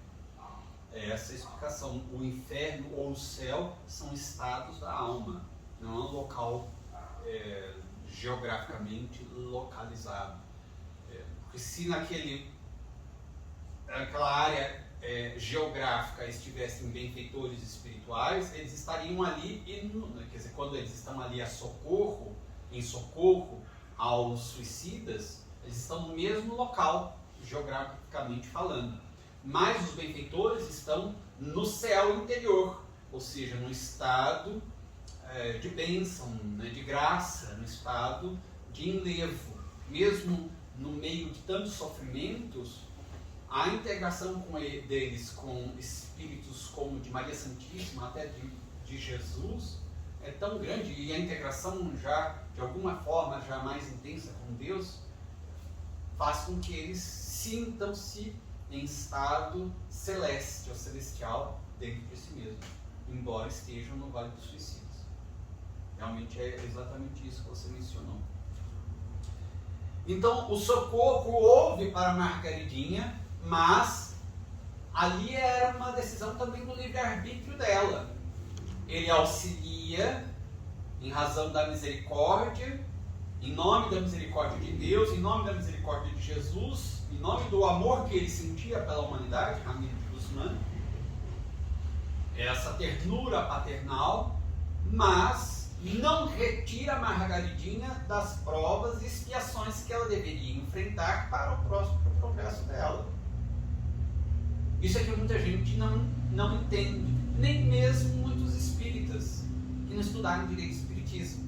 Essa explicação, o inferno ou o céu são estados da alma, não é um local geograficamente localizado. Porque se naquela área geográfica estivessem benfeitores espirituais, eles estariam ali, quer dizer, quando eles estão ali em socorro aos suicidas, eles estão no mesmo local, geograficamente falando. Mas os benfeitores estão no céu interior, ou seja, no estado de bênção, né, de graça, no estado de enlevo. Mesmo no meio de tantos sofrimentos, a integração deles com espíritos como de Maria Santíssima, até de Jesus, é tão grande, e a integração já, de alguma forma, já mais intensa com Deus, faz com que eles sintam-se em estado celeste ou celestial dentro de si mesmo, embora estejam no Vale dos Suicidas. Realmente é exatamente isso que você mencionou. Então, o socorro houve para Margaridinha, mas ali era uma decisão também do livre-arbítrio dela. Ele auxilia em razão da misericórdia, em nome da misericórdia de Deus, em nome da misericórdia de Jesus, em nome do amor que ele sentia pela humanidade, Ramiro de Guzmán, essa ternura paternal, mas não retira a Margaridinha das provas e expiações que ela deveria enfrentar. enfrentar para o próximo progresso dela. Isso é que muita gente não entende, nem mesmo muitos espíritas que não estudaram direito espiritismo.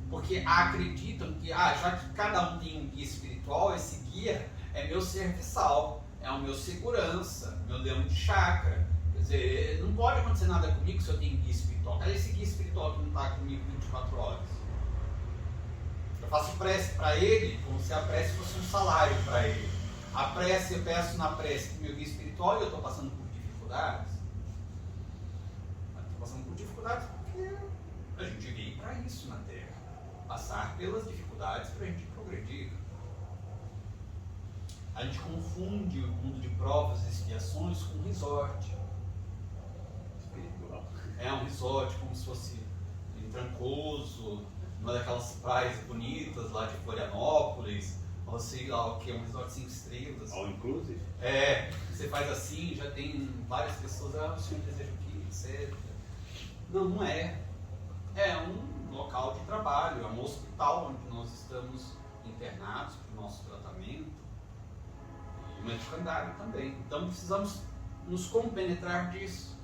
Porque acreditam que, já que cada um tem um guia espiritual, esse guia é meu serviçal, é o meu segurança, meu leão de chakra. Quer dizer, não pode acontecer nada comigo se eu tenho guia espiritual. Cadê esse guia espiritual que não está comigo 24 horas? Eu faço prece para ele como se a prece fosse um salário para ele. A prece, eu peço na prece que meu guia espiritual e eu estou passando por dificuldades. Estou passando por dificuldades porque a gente veio para isso na Terra. Passar pelas dificuldades para a gente progredir. A gente confunde o mundo de provas e expiações com um resort. Espiritual. É um resort como se fosse em Trancoso, uma daquelas praias bonitas lá de Florianópolis, ou sei lá o que, um resort 5 estrelas. All inclusive? Você faz assim, já tem várias pessoas, o senhor deseja o quê, etc. Não é. É um local de trabalho, é um hospital onde nós estamos internados para o nosso tratamento, e um educandário também. Então precisamos nos compenetrar disso.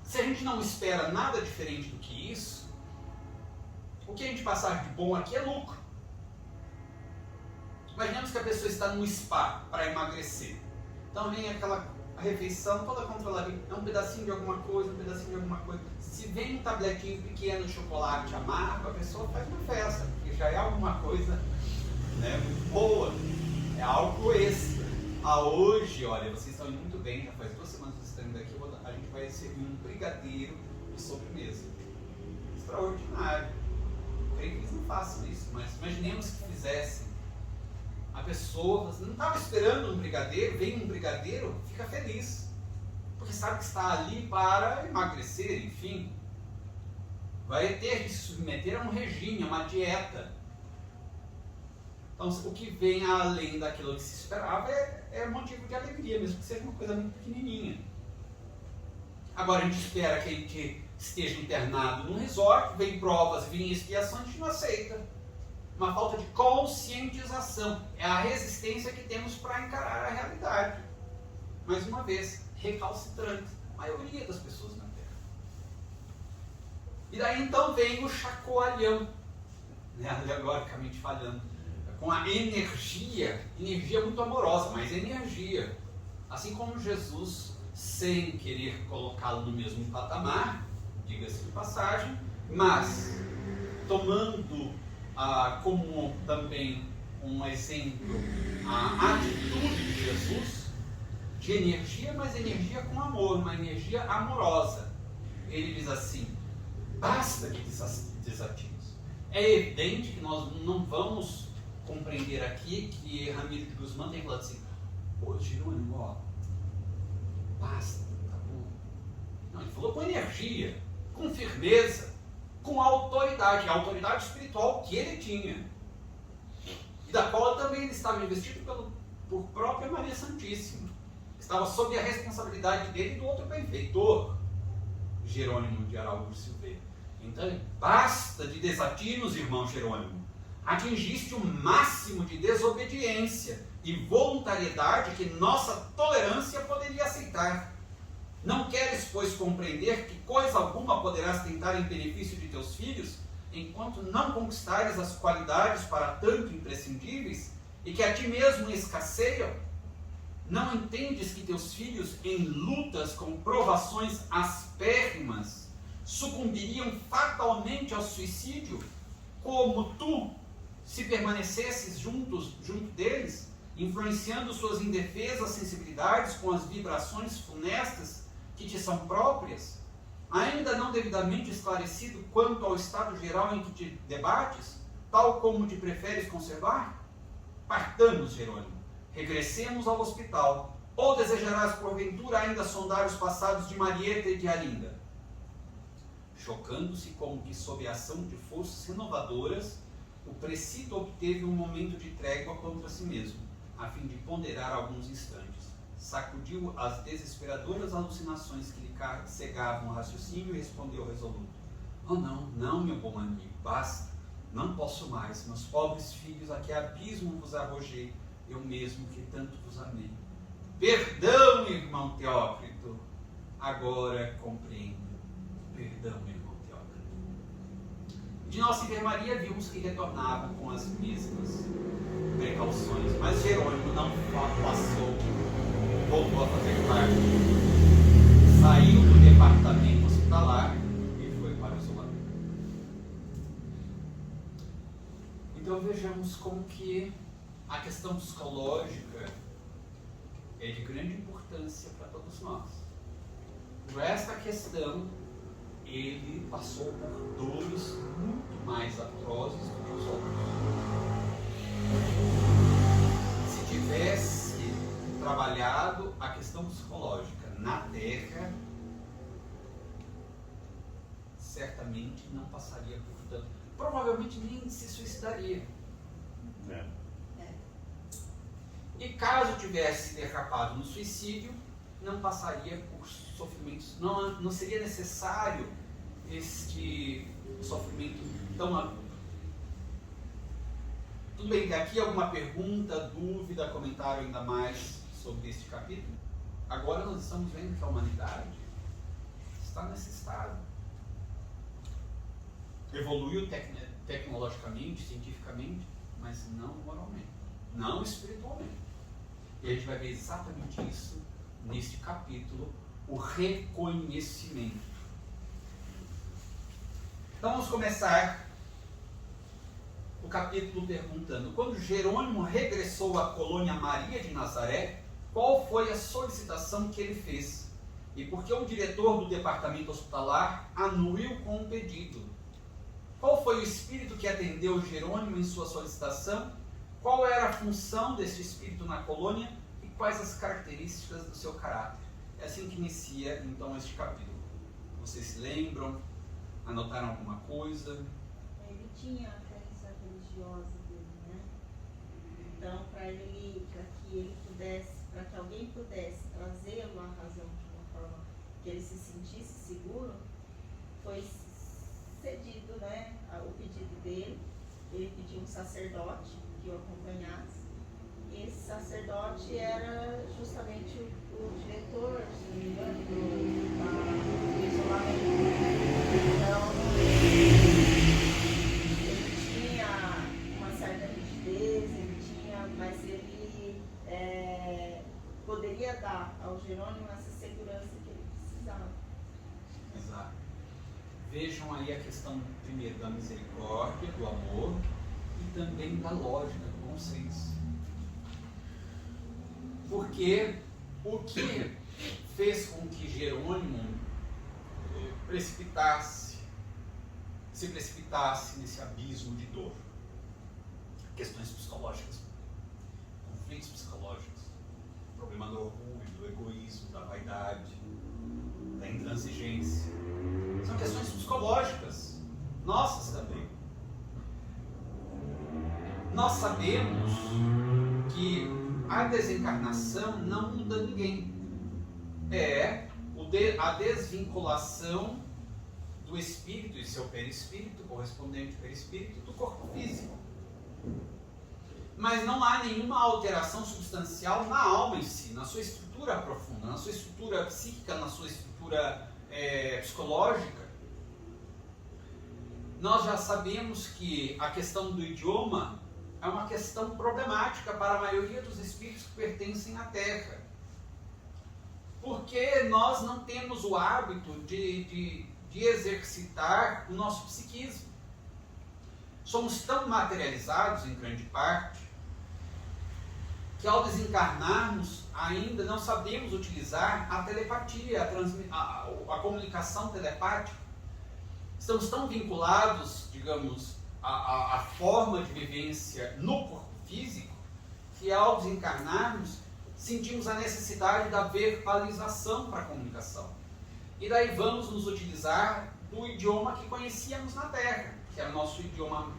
Se a gente não espera nada diferente do que isso, o que a gente passar de bom aqui é lucro. Imaginemos que a pessoa está no spa para emagrecer. Então vem aquela refeição toda controladinha, é um pedacinho de alguma coisa, um pedacinho de alguma coisa. Se vem um tabletinho pequeno de chocolate amargo, a pessoa faz uma festa, porque já é alguma coisa, né, muito boa. É algo extra. Hoje, olha, vocês estão indo muito bem, já faz 2 semanas que vocês estão indo aqui, a gente vai servir um brigadeiro de sobremesa. Extraordinário. Eu creio que eles não façam isso, mas imaginemos que fizessem. A pessoa não estava esperando um brigadeiro, vem um brigadeiro, fica feliz. Porque sabe que está ali para emagrecer, enfim. Vai ter que se submeter a um regime, a uma dieta. Então, o que vem além daquilo que se esperava é motivo de alegria, mesmo que seja uma coisa muito pequenininha. Agora a gente espera que a gente esteja internado num resort, vem provas, vem expiações, a gente não aceita. Uma falta de conscientização. É a resistência que temos para encarar a realidade. Mais uma vez, recalcitrante. A maioria das pessoas na Terra. E daí então vem o chacoalhão, né, alegoricamente falando, com a energia muito amorosa, mas energia. Assim como Jesus, sem querer colocá-lo no mesmo patamar, diga-se de passagem, mas tomando como também um exemplo a atitude de Jesus, de energia, mas energia com amor, uma energia amorosa. Ele diz assim: basta de desatinos. É evidente que nós não vamos compreender aqui que Ramiro de Guzmán tem falado assim: pô, Jerônimo, ó, basta, tá bom. Não, ele falou com energia, com firmeza, com autoridade, a autoridade espiritual que ele tinha, e da qual também ele estava investido por própria Maria Santíssima, estava sob a responsabilidade dele e do outro benfeitor, Jerônimo de Araújo Silveira. Então, basta de desatinos, irmão Jerônimo. Atingiste o máximo de desobediência e voluntariedade que nossa tolerância poderia aceitar. Não queres, pois, compreender que coisa alguma poderás tentar em benefício de teus filhos, enquanto não conquistares as qualidades para tanto imprescindíveis e que a ti mesmo escasseiam? Não entendes que teus filhos, em lutas com provações aspérrimas, sucumbiriam fatalmente ao suicídio, como tu, se permanecesses junto deles, influenciando suas indefesas sensibilidades com as vibrações funestas que te são próprias, ainda não devidamente esclarecido quanto ao estado geral em que te debates, tal como te preferes conservar? Partamos, Jerônimo, regressemos ao hospital, ou desejarás porventura ainda sondar os passados de Marieta e de Arinda? Chocando-se como que sob a ação de forças renovadoras, o precito obteve um momento de trégua contra si mesmo, a fim de ponderar alguns instantes. Sacudiu as desesperadoras alucinações que lhe cegavam o raciocínio e respondeu resoluto: oh não, meu bom amigo, basta, não posso mais, meus pobres filhos, a que abismo vos arrojei, eu mesmo que tanto vos amei. Perdão, irmão Teócrito, agora compreendo. Perdão, irmão Teócrito. De nossa enfermaria vimos que retornava com as mesmas precauções, mas Jerônimo não passou, voltou a fazer parte, saiu do departamento hospitalar e foi para o isolamento. Então vejamos como que a questão psicológica é de grande importância para todos nós. Por esta questão, ele passou por dores muito mais atrozes do que os outros. Se tivesse trabalhado a questão psicológica na Terra, certamente não passaria por tanto. Provavelmente nem se suicidaria. E caso tivesse derrapado no suicídio, não passaria por sofrimentos, não seria necessário este sofrimento tão agudo. Tudo bem, daqui alguma pergunta, dúvida, comentário ainda mais sobre este capítulo? Agora nós estamos vendo que a humanidade está nesse estado. Evoluiu tecnologicamente, cientificamente, mas não moralmente, não espiritualmente. E a gente vai ver exatamente isso neste capítulo, o reconhecimento. Então vamos começar o capítulo perguntando: quando Jerônimo regressou à colônia Maria de Nazaré, qual foi a solicitação que ele fez? E por que o diretor do departamento hospitalar anuiu com o pedido? Qual foi o espírito que atendeu Jerônimo em sua solicitação? Qual era a função desse espírito na colônia e quais as características do seu caráter? É assim que inicia então este capítulo. Vocês se lembram? Anotaram alguma coisa? Ele tinha a crença religiosa dele, né? Então, para que alguém pudesse trazê-lo à razão de uma forma que ele se sentisse seguro, foi cedido, né, o pedido dele. Ele pediu um sacerdote que o acompanhasse, e esse sacerdote era justamente o diretor, se não me engano, do isolamento. Então, ele tinha uma certa rigidez, mas ele poderia dar ao Jerônimo essa segurança que ele precisava. Exato. Vejam aí a questão, primeiro, da misericórdia, do amor e também da lógica, do bom senso. Porque o que fez com que Jerônimo se precipitasse nesse abismo de dor? Questões psicológicas, conflitos psicológicos, problema do orgulho, do egoísmo, da vaidade, da intransigência. São questões psicológicas, nossas também. Nós sabemos que a desencarnação não muda ninguém. É a desvinculação do espírito e seu perispírito, correspondente ao perispírito, do corpo físico. Mas não há nenhuma alteração substancial na alma em si, na sua estrutura profunda, na sua estrutura psíquica, na sua estrutura psicológica. Nós já sabemos que a questão do idioma é uma questão problemática para a maioria dos espíritos que pertencem à Terra. Porque nós não temos o hábito de exercitar o nosso psiquismo. Somos tão materializados, em grande parte, que ao desencarnarmos ainda não sabemos utilizar a telepatia, a comunicação telepática. Estamos tão vinculados, digamos, à forma de vivência no corpo físico, que ao desencarnarmos sentimos a necessidade da verbalização para a comunicação. E daí vamos nos utilizar do idioma que conhecíamos na Terra, que era o nosso idioma,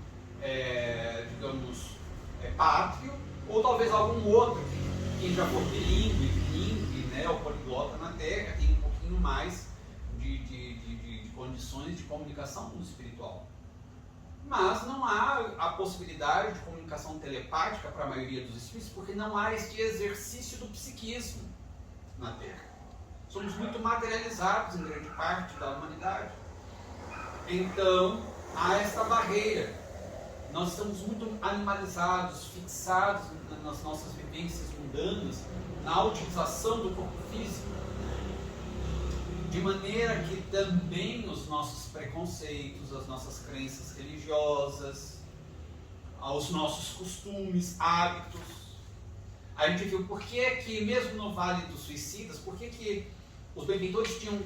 pátrio, ou talvez algum outro, quem já for bilíngue, né, ou poliglota na Terra, tem um pouquinho mais de condições de comunicação no espiritual. Mas não há a possibilidade de comunicação telepática para a maioria dos espíritos, porque não há este exercício do psiquismo na Terra. Somos muito materializados em grande parte da humanidade. Então, há esta barreira. Nós estamos muito animalizados, fixados nas nossas vivências mundanas, na utilização do corpo físico, de maneira que também os nossos preconceitos, as nossas crenças religiosas, os nossos costumes, hábitos. A gente viu por que é que, mesmo no Vale dos Suicidas, por que que os benfeitores tinham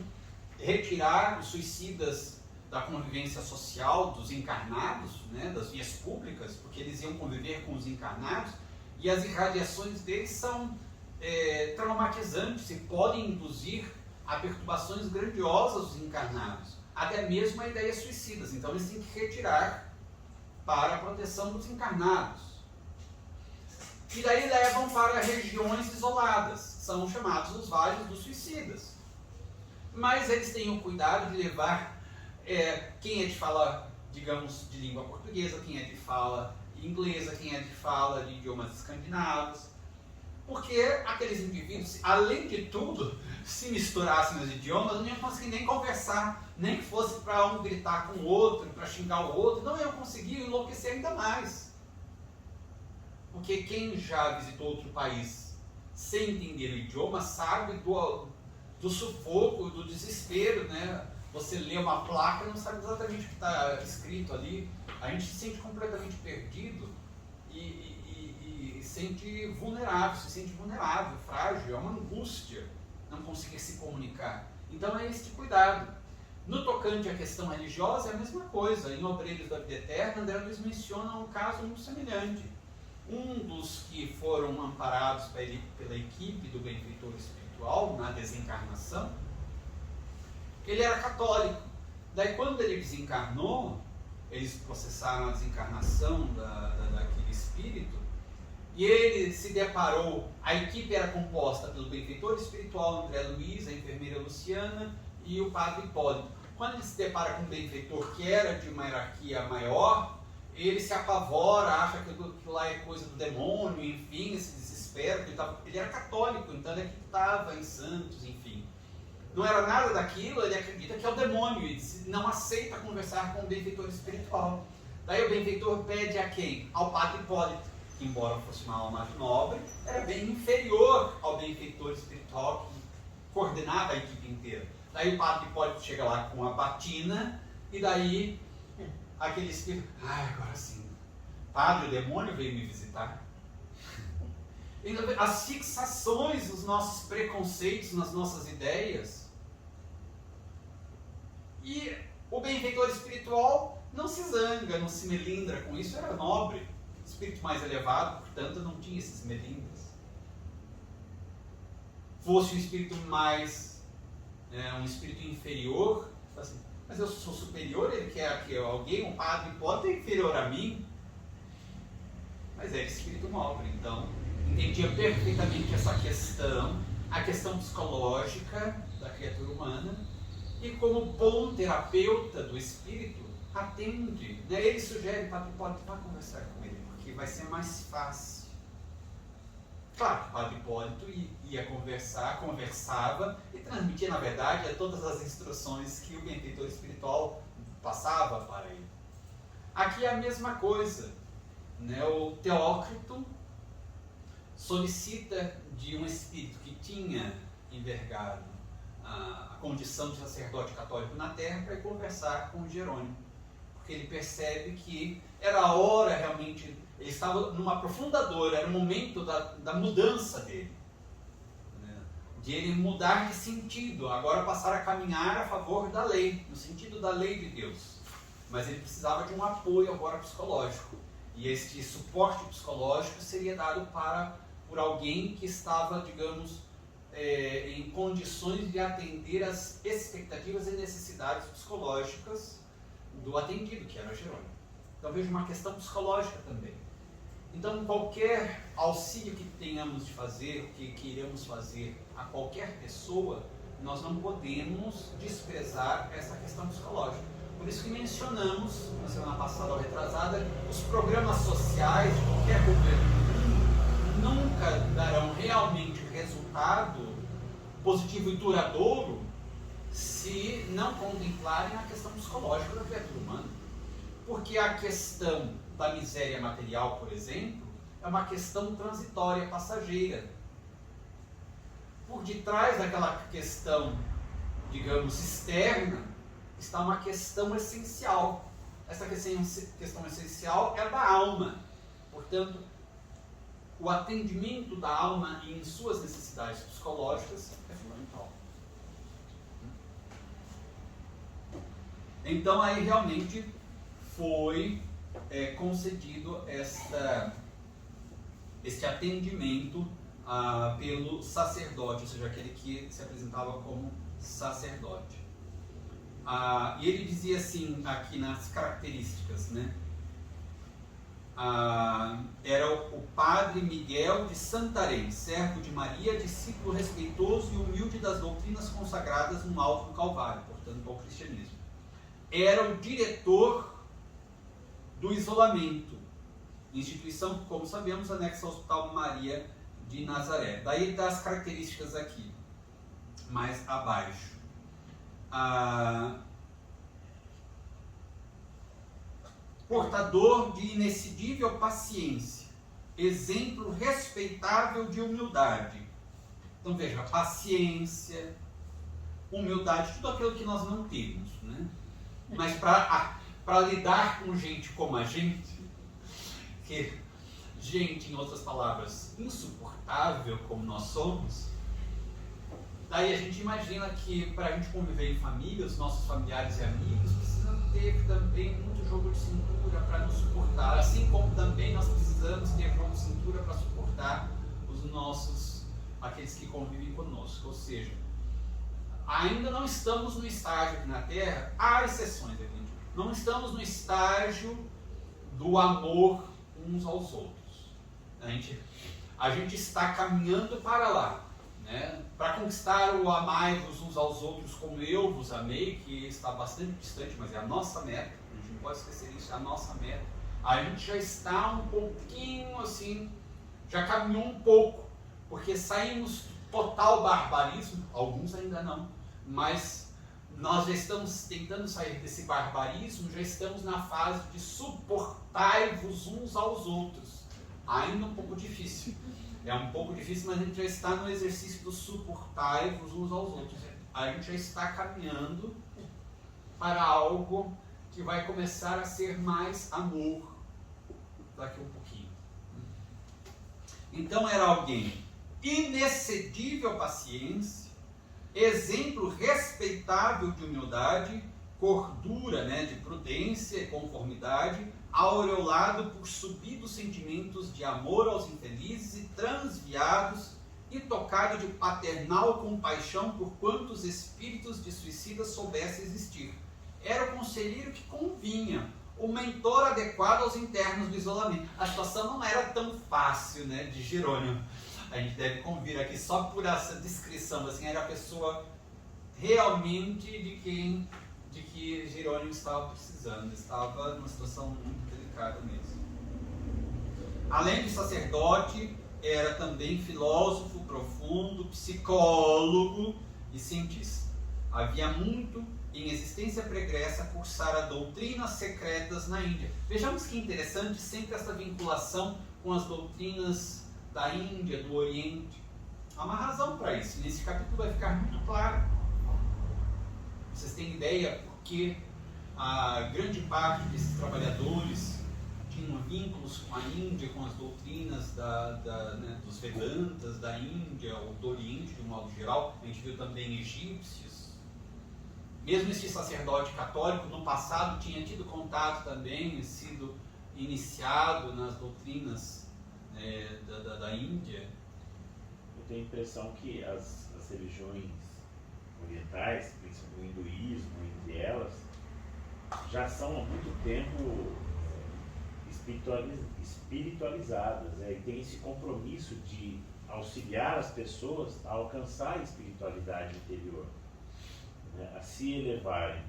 retirar os suicidas da convivência social dos encarnados, né, das vias públicas, porque eles iam conviver com os encarnados, e as irradiações deles são traumatizantes e podem induzir a perturbações grandiosas dos encarnados, até mesmo a ideias suicidas. Então eles têm que retirar para a proteção dos encarnados. E daí levam para regiões isoladas, são chamados os vales dos suicidas. Mas eles têm o cuidado de levar quem é de fala, digamos, de língua portuguesa, quem é de fala inglesa, quem é de fala de idiomas escandinavos, porque aqueles indivíduos, além de tudo, se misturassem os idiomas, não iam conseguir nem conversar, nem que fosse para um gritar com o outro, para xingar o outro, não iam conseguir enlouquecer ainda mais. Porque quem já visitou outro país sem entender o idioma sabe do sufoco, do desespero, né? Você lê uma placa e não sabe exatamente o que está escrito ali. A gente se sente completamente perdido e sente vulnerável, se sente vulnerável, frágil, é uma angústia não conseguir se comunicar. Então é este cuidado. No tocante à questão religiosa é a mesma coisa. Em Obreiros da Vida Eterna, André Luiz menciona um caso muito semelhante. Um dos que foram amparados pela equipe do benfeitor espiritual na desencarnação, ele era católico. Daí quando ele desencarnou, eles processaram a desencarnação daquele espírito, e ele se deparou, a equipe era composta pelo benfeitor espiritual André Luiz, a enfermeira Luciana e o padre Hipólito. Quando ele se depara com um benfeitor que era de uma hierarquia maior, ele se apavora, acha que aquilo lá é coisa do demônio, enfim, esse desespero, ele era católico, então ele acreditava em santos, enfim. Não era nada daquilo, ele acredita que é o demônio, e não aceita conversar com o benfeitor espiritual. Daí o benfeitor pede a quem? Ao padre Hipólito, que embora fosse uma alma nobre, era bem inferior ao benfeitor espiritual que coordenava a equipe inteira. Daí o padre Hipólito chega lá com a batina, e daí aquele espírito, agora sim, padre, o demônio veio me visitar. Então, as fixações, os nossos preconceitos, nas nossas ideias. E o benfeitor espiritual não se zanga, não se melindra com isso, era nobre. Espírito mais elevado, portanto, não tinha esses melindres. Fosse um espírito mais, um espírito inferior, assim, mas eu sou superior, ele quer que alguém, um padre, pode ser inferior a mim. Mas era espírito nobre, então entendia perfeitamente essa questão, a questão psicológica da criatura humana, e como bom terapeuta do espírito, atende, né? Ele sugere, padre, pode conversar com ele, porque vai ser mais fácil. Claro que o padre Hipólito ia conversar, conversava e transmitia, na verdade, todas as instruções que o benfeitor espiritual passava para ele. Aqui é a mesma coisa, né? O Teócrito solicita de um espírito que tinha envergado a condição de sacerdote católico na Terra para ir conversar com Jerônimo, porque ele percebe que era a hora realmente, ele estava numa profunda dor, era o momento da mudança dele, né? De ele mudar de sentido, agora passar a caminhar a favor da lei, no sentido da lei de Deus, mas ele precisava de um apoio agora psicológico, e este suporte psicológico seria dado por alguém que estava, digamos, em condições de atender às expectativas e necessidades psicológicas do atendido, que era Jerônimo. Então veja uma questão psicológica também. Então qualquer auxílio que tenhamos de fazer, que queiramos fazer a qualquer pessoa, nós não podemos desprezar essa questão psicológica. Por isso que mencionamos, na semana passada ou retrasada, os programas sociais de qualquer governo nunca darão realmente resultado positivo e duradouro se não contemplarem a questão psicológica da criatura humana. Porque a questão da miséria material, por exemplo, é uma questão transitória, passageira. Por detrás daquela questão, digamos, externa, está uma questão essencial. Essa questão essencial é da alma. Portanto, o atendimento da alma em suas necessidades psicológicas é fundamental. Então, aí realmente foi concedido este atendimento pelo sacerdote, ou seja, aquele que se apresentava como sacerdote. E ele dizia assim, aqui nas características, né? Era o padre Miguel de Santarém, servo de Maria, discípulo respeitoso e humilde das doutrinas consagradas no alto do Calvário, portanto, ao cristianismo. Era o diretor do isolamento, instituição que, como sabemos, anexa ao Hospital Maria de Nazaré. Daí ele dá as características aqui, mais abaixo. Portador de inexcedível paciência, exemplo respeitável de humildade. Então veja, paciência, humildade, tudo aquilo que nós não temos, né? Mas para lidar com gente como a gente, em outras palavras, insuportável como nós somos, daí a gente imagina que para a gente conviver em família, os nossos familiares e amigos precisam ter também muito jogo de cintura para nos suportar, assim como também nós precisamos ter jogo de cintura para suportar aqueles que convivem conosco. Ou seja, ainda não estamos no estágio aqui na Terra, há exceções aqui, não estamos no estágio do amor uns aos outros. A gente está caminhando para lá, né? Para conquistar o amai-vos uns aos outros como eu vos amei, que está bastante distante, mas é a nossa meta, a gente não pode esquecer isso, é a nossa meta. A gente já está um pouquinho assim, já caminhou um pouco, porque saímos total barbarismo, alguns ainda não, mas nós já estamos tentando sair desse barbarismo, já estamos na fase de suportai-vos uns aos outros. Ainda um pouco difícil. É um pouco difícil, mas a gente já está no exercício do suportai-vos uns aos outros. A gente já está caminhando para algo que vai começar a ser mais amor daqui a um pouquinho. Então era alguém inexcedível paciência, exemplo respeitável de humildade, cordura, né, de prudência e conformidade, aureolado por subidos sentimentos de amor aos infelizes e transviados, e tocado de paternal compaixão por quantos espíritos de suicidas soubesse existir. Era o conselheiro que convinha, o mentor adequado aos internos do isolamento. A situação não era tão fácil, né, de Jerônimo. A gente deve convir aqui só por essa descrição, assim, era a pessoa realmente de que Jerônimo estava precisando, estava numa situação muito delicada mesmo. Além de sacerdote, era também filósofo profundo, psicólogo e cientista. Havia muito em existência pregressa cursara doutrinas secretas na Índia. Vejamos que interessante sempre essa vinculação com as doutrinas da Índia, do Oriente. Há uma razão para isso, nesse capítulo vai ficar muito claro. Vocês têm ideia porque a grande parte desses trabalhadores tinham vínculos com a Índia, com as doutrinas né, dos Vedantas da Índia, ou do Oriente de um modo geral. A gente viu também egípcios. Mesmo este sacerdote católico, no passado, tinha tido contato também, sido iniciado nas doutrinas da Índia. Eu tenho a impressão que as religiões orientais, principalmente o hinduísmo, entre elas, já são há muito tempo espiritualizadas, e tem esse compromisso de auxiliar as pessoas a alcançar a espiritualidade interior, né, a se elevarem.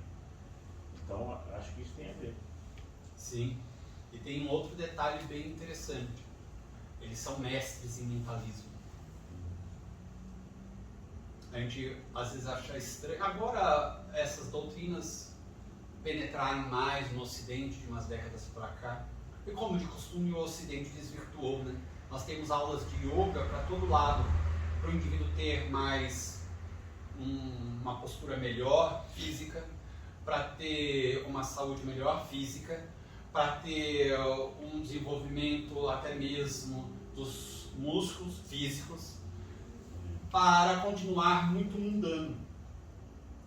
Então, acho que isso tem a ver. Sim. E tem um outro detalhe bem interessante. Eles são mestres em mentalismo. A gente às vezes acha estranho. Agora essas doutrinas penetraram mais no Ocidente de umas décadas para cá. E como de costume o Ocidente desvirtuou, né? Nós temos aulas de yoga para todo lado, para o indivíduo ter mais uma postura melhor física, para ter uma saúde melhor física, para ter um desenvolvimento até mesmo dos músculos físicos, para continuar muito mundano.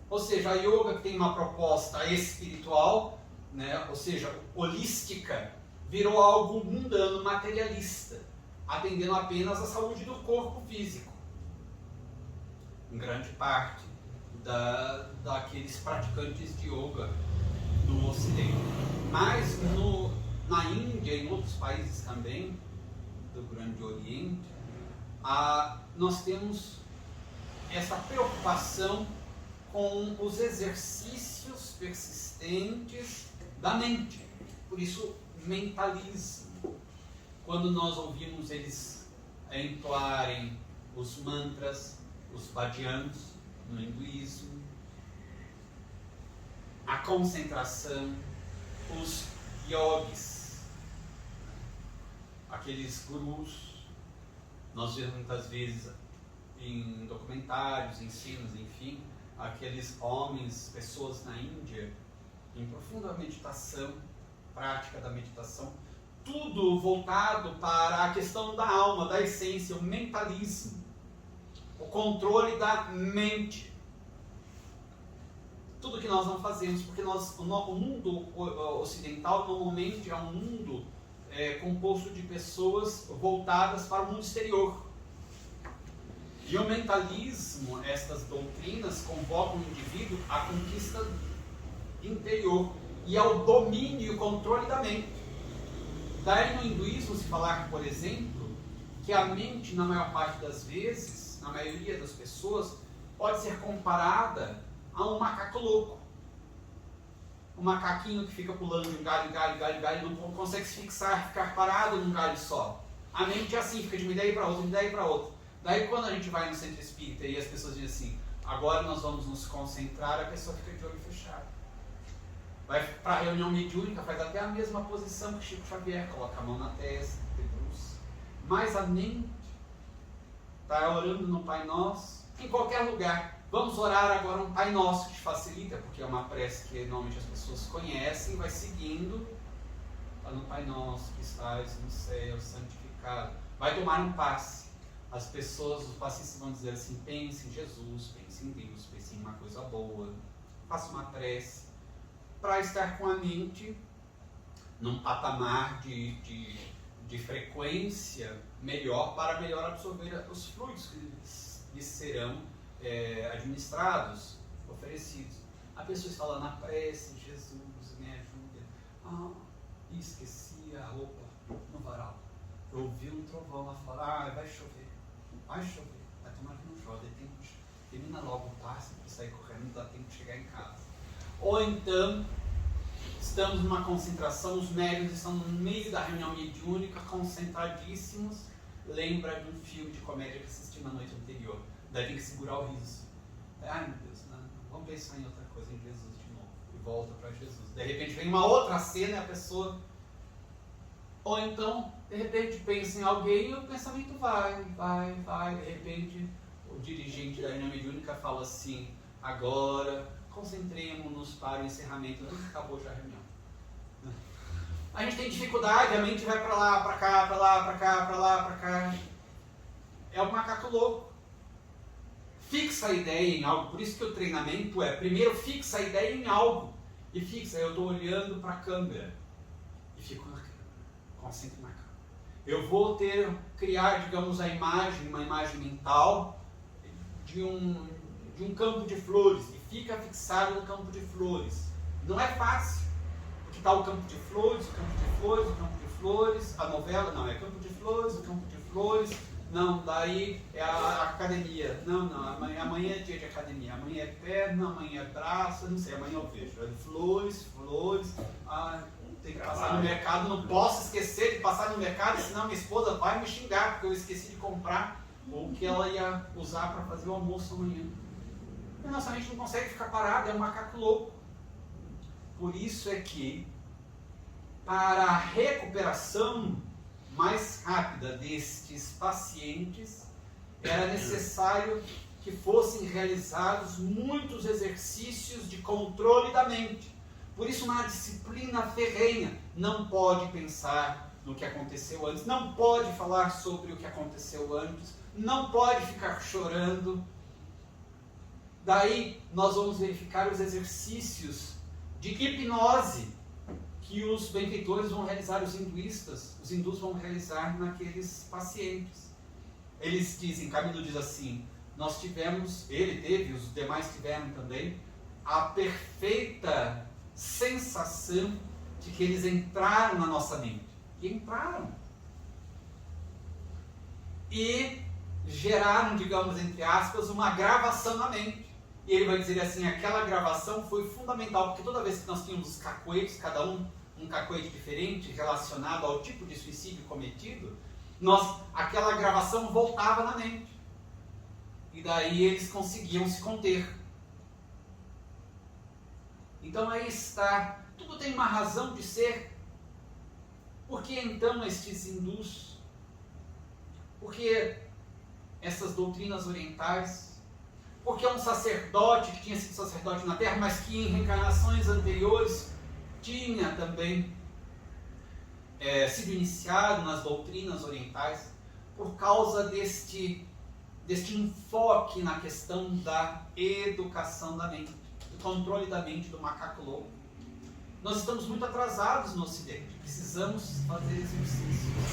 Ou seja, a yoga que tem uma proposta espiritual, né, ou seja, holística, virou algo mundano, materialista, atendendo apenas à saúde do corpo físico. Em grande parte daqueles praticantes de yoga do Ocidente. Mas na Índia e em outros países também, do Grande Oriente, nós temos essa preocupação com os exercícios persistentes da mente. Por isso, mentalismo. Quando nós ouvimos eles entoarem os mantras, os bhajans no hinduísmo, a concentração, os yogis, aqueles gurus, nós vemos muitas vezes em documentários, ensinos, enfim, aqueles homens, pessoas na Índia, em profunda meditação, prática da meditação, tudo voltado para a questão da alma, da essência, o mentalismo, o controle da mente. Tudo que nós não fazemos, porque o mundo ocidental normalmente é um mundo composto de pessoas voltadas para o mundo exterior. E o mentalismo, estas doutrinas, convocam o indivíduo à conquista interior e ao domínio e o controle da mente. Daí no hinduísmo se falar, por exemplo, que a mente, na maior parte das vezes, na maioria das pessoas, pode ser comparada a um macaco louco. Um macaquinho que fica pulando de um galho em galho, galho em galho, não consegue se fixar, ficar parado num galho só. A mente é assim, fica de uma ideia para outra, de uma ideia para outra. Daí quando a gente vai no centro espírita e as pessoas dizem assim, agora nós vamos nos concentrar, a pessoa fica de olho fechado. Vai para a reunião mediúnica, faz até a mesma posição que Chico Xavier, coloca a mão na testa, debruça. Mas a mente está orando no Pai Nosso, em qualquer lugar. Vamos orar agora um Pai Nosso, que facilita, porque é uma prece que normalmente as pessoas conhecem, vai seguindo, no Pai Nosso que estás no céu, santificado. Vai tomar um passe. As pessoas, os passistas vão dizer assim, pense em Jesus, pense em Deus, pense em uma coisa boa, faça uma prece, para estar com a mente num patamar de frequência melhor, para melhor absorver os fluidos que lhes serão administrados, oferecidos. A pessoa está lá na prece, Jesus, me ajuda. Esqueci a roupa no varal. Eu ouvi um trovão lá fora, vai chover, vai tomar que não chove, termina logo o passe para sair correndo, não dá tempo de chegar em casa. Ou então, estamos numa concentração, os médiuns estão no meio da reunião mediúnica, concentradíssimos, lembra de um filme de comédia que assisti na noite anterior. Daí tem que segurar o riso. Ai meu Deus, não, vamos pensar em outra coisa, em Jesus de novo. E volta para Jesus. De repente vem uma outra cena e a pessoa... Ou então, de repente pensa em alguém e o pensamento vai. De repente, o dirigente da reunião mediúnica fala assim, agora concentremos-nos para o encerramento. Acabou já a reunião. A gente tem dificuldade, a mente vai para lá, para cá, para lá, para cá, para lá, para cá. É o macaco louco. Fixa a ideia em algo, por isso que o treinamento primeiro fixa a ideia em algo. E fixa, eu estou olhando para a câmera. E fico na câmera, concentro na câmera. Eu vou criar, digamos, uma imagem mental de um campo de flores. E fica fixado no campo de flores. Não é fácil. Porque está o campo de flores, o campo de flores, o campo de flores. A novela não, é campo de flores, o campo de flores. Não, daí é a academia. Não, amanhã é dia de academia. Amanhã é perna, amanhã é braço, não sei, amanhã eu vejo. Flores, tem que passar no mercado, não posso esquecer de passar no mercado, senão minha esposa vai me xingar, porque eu esqueci de comprar o que ela ia usar para fazer o almoço amanhã. E nossa mente não consegue ficar parada, é um macaco louco. Por isso é que, para a recuperação mais rápida destes pacientes, era necessário que fossem realizados muitos exercícios de controle da mente. Por isso, uma disciplina ferrenha. Não pode pensar no que aconteceu antes, não pode falar sobre o que aconteceu antes, não pode ficar chorando. Daí, nós vamos verificar os exercícios de hipnose que os benfeitores vão realizar, os hindus vão realizar naqueles pacientes. Eles dizem, Camilo diz assim, ele teve, os demais tiveram também, a perfeita sensação de que eles entraram na nossa mente. E entraram. E geraram, digamos, entre aspas, uma gravação na mente. E ele vai dizer assim, aquela gravação foi fundamental, porque toda vez que nós tínhamos os cacoetes, cada um cacoete diferente, relacionado ao tipo de suicídio cometido, aquela gravação voltava na mente. E daí eles conseguiam se conter. Então aí está, tudo tem uma razão de ser. Por que então estes hindus? Por que essas doutrinas orientais? Porque um sacerdote que tinha sido sacerdote na Terra, mas que em reencarnações anteriores tinha também sido iniciado nas doutrinas orientais, por causa deste enfoque na questão da educação da mente, do controle da mente do macaco louco. Nós estamos muito atrasados no Ocidente, precisamos fazer exercícios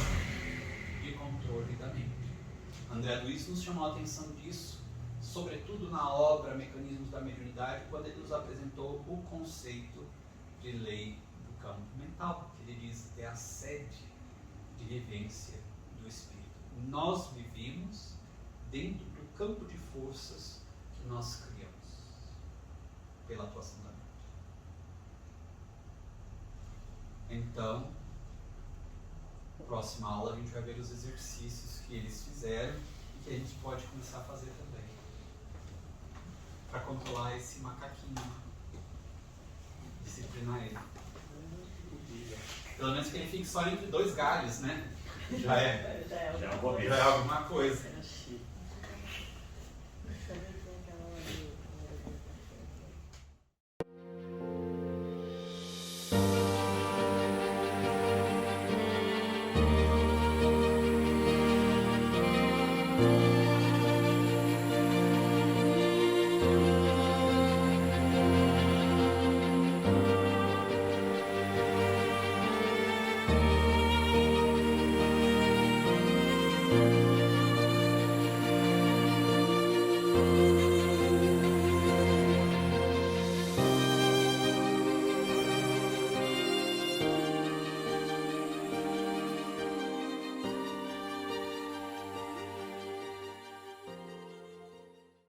de controle da mente. André Luiz nos chamou a atenção disso, sobretudo na obra Mecanismos da Mediunidade, quando ele nos apresentou o conceito de lei do campo mental, que ele diz que é a sede de vivência do espírito. Nós vivemos dentro do campo de forças que nós criamos pela atuação da mente. Então, na próxima aula a gente vai ver os exercícios que eles fizeram e que a gente pode começar a fazer também, para controlar esse macaquinho, disciplinar ele. Pelo menos que ele fique só entre dois galhos, né? Já é um começo. Já é alguma coisa. Música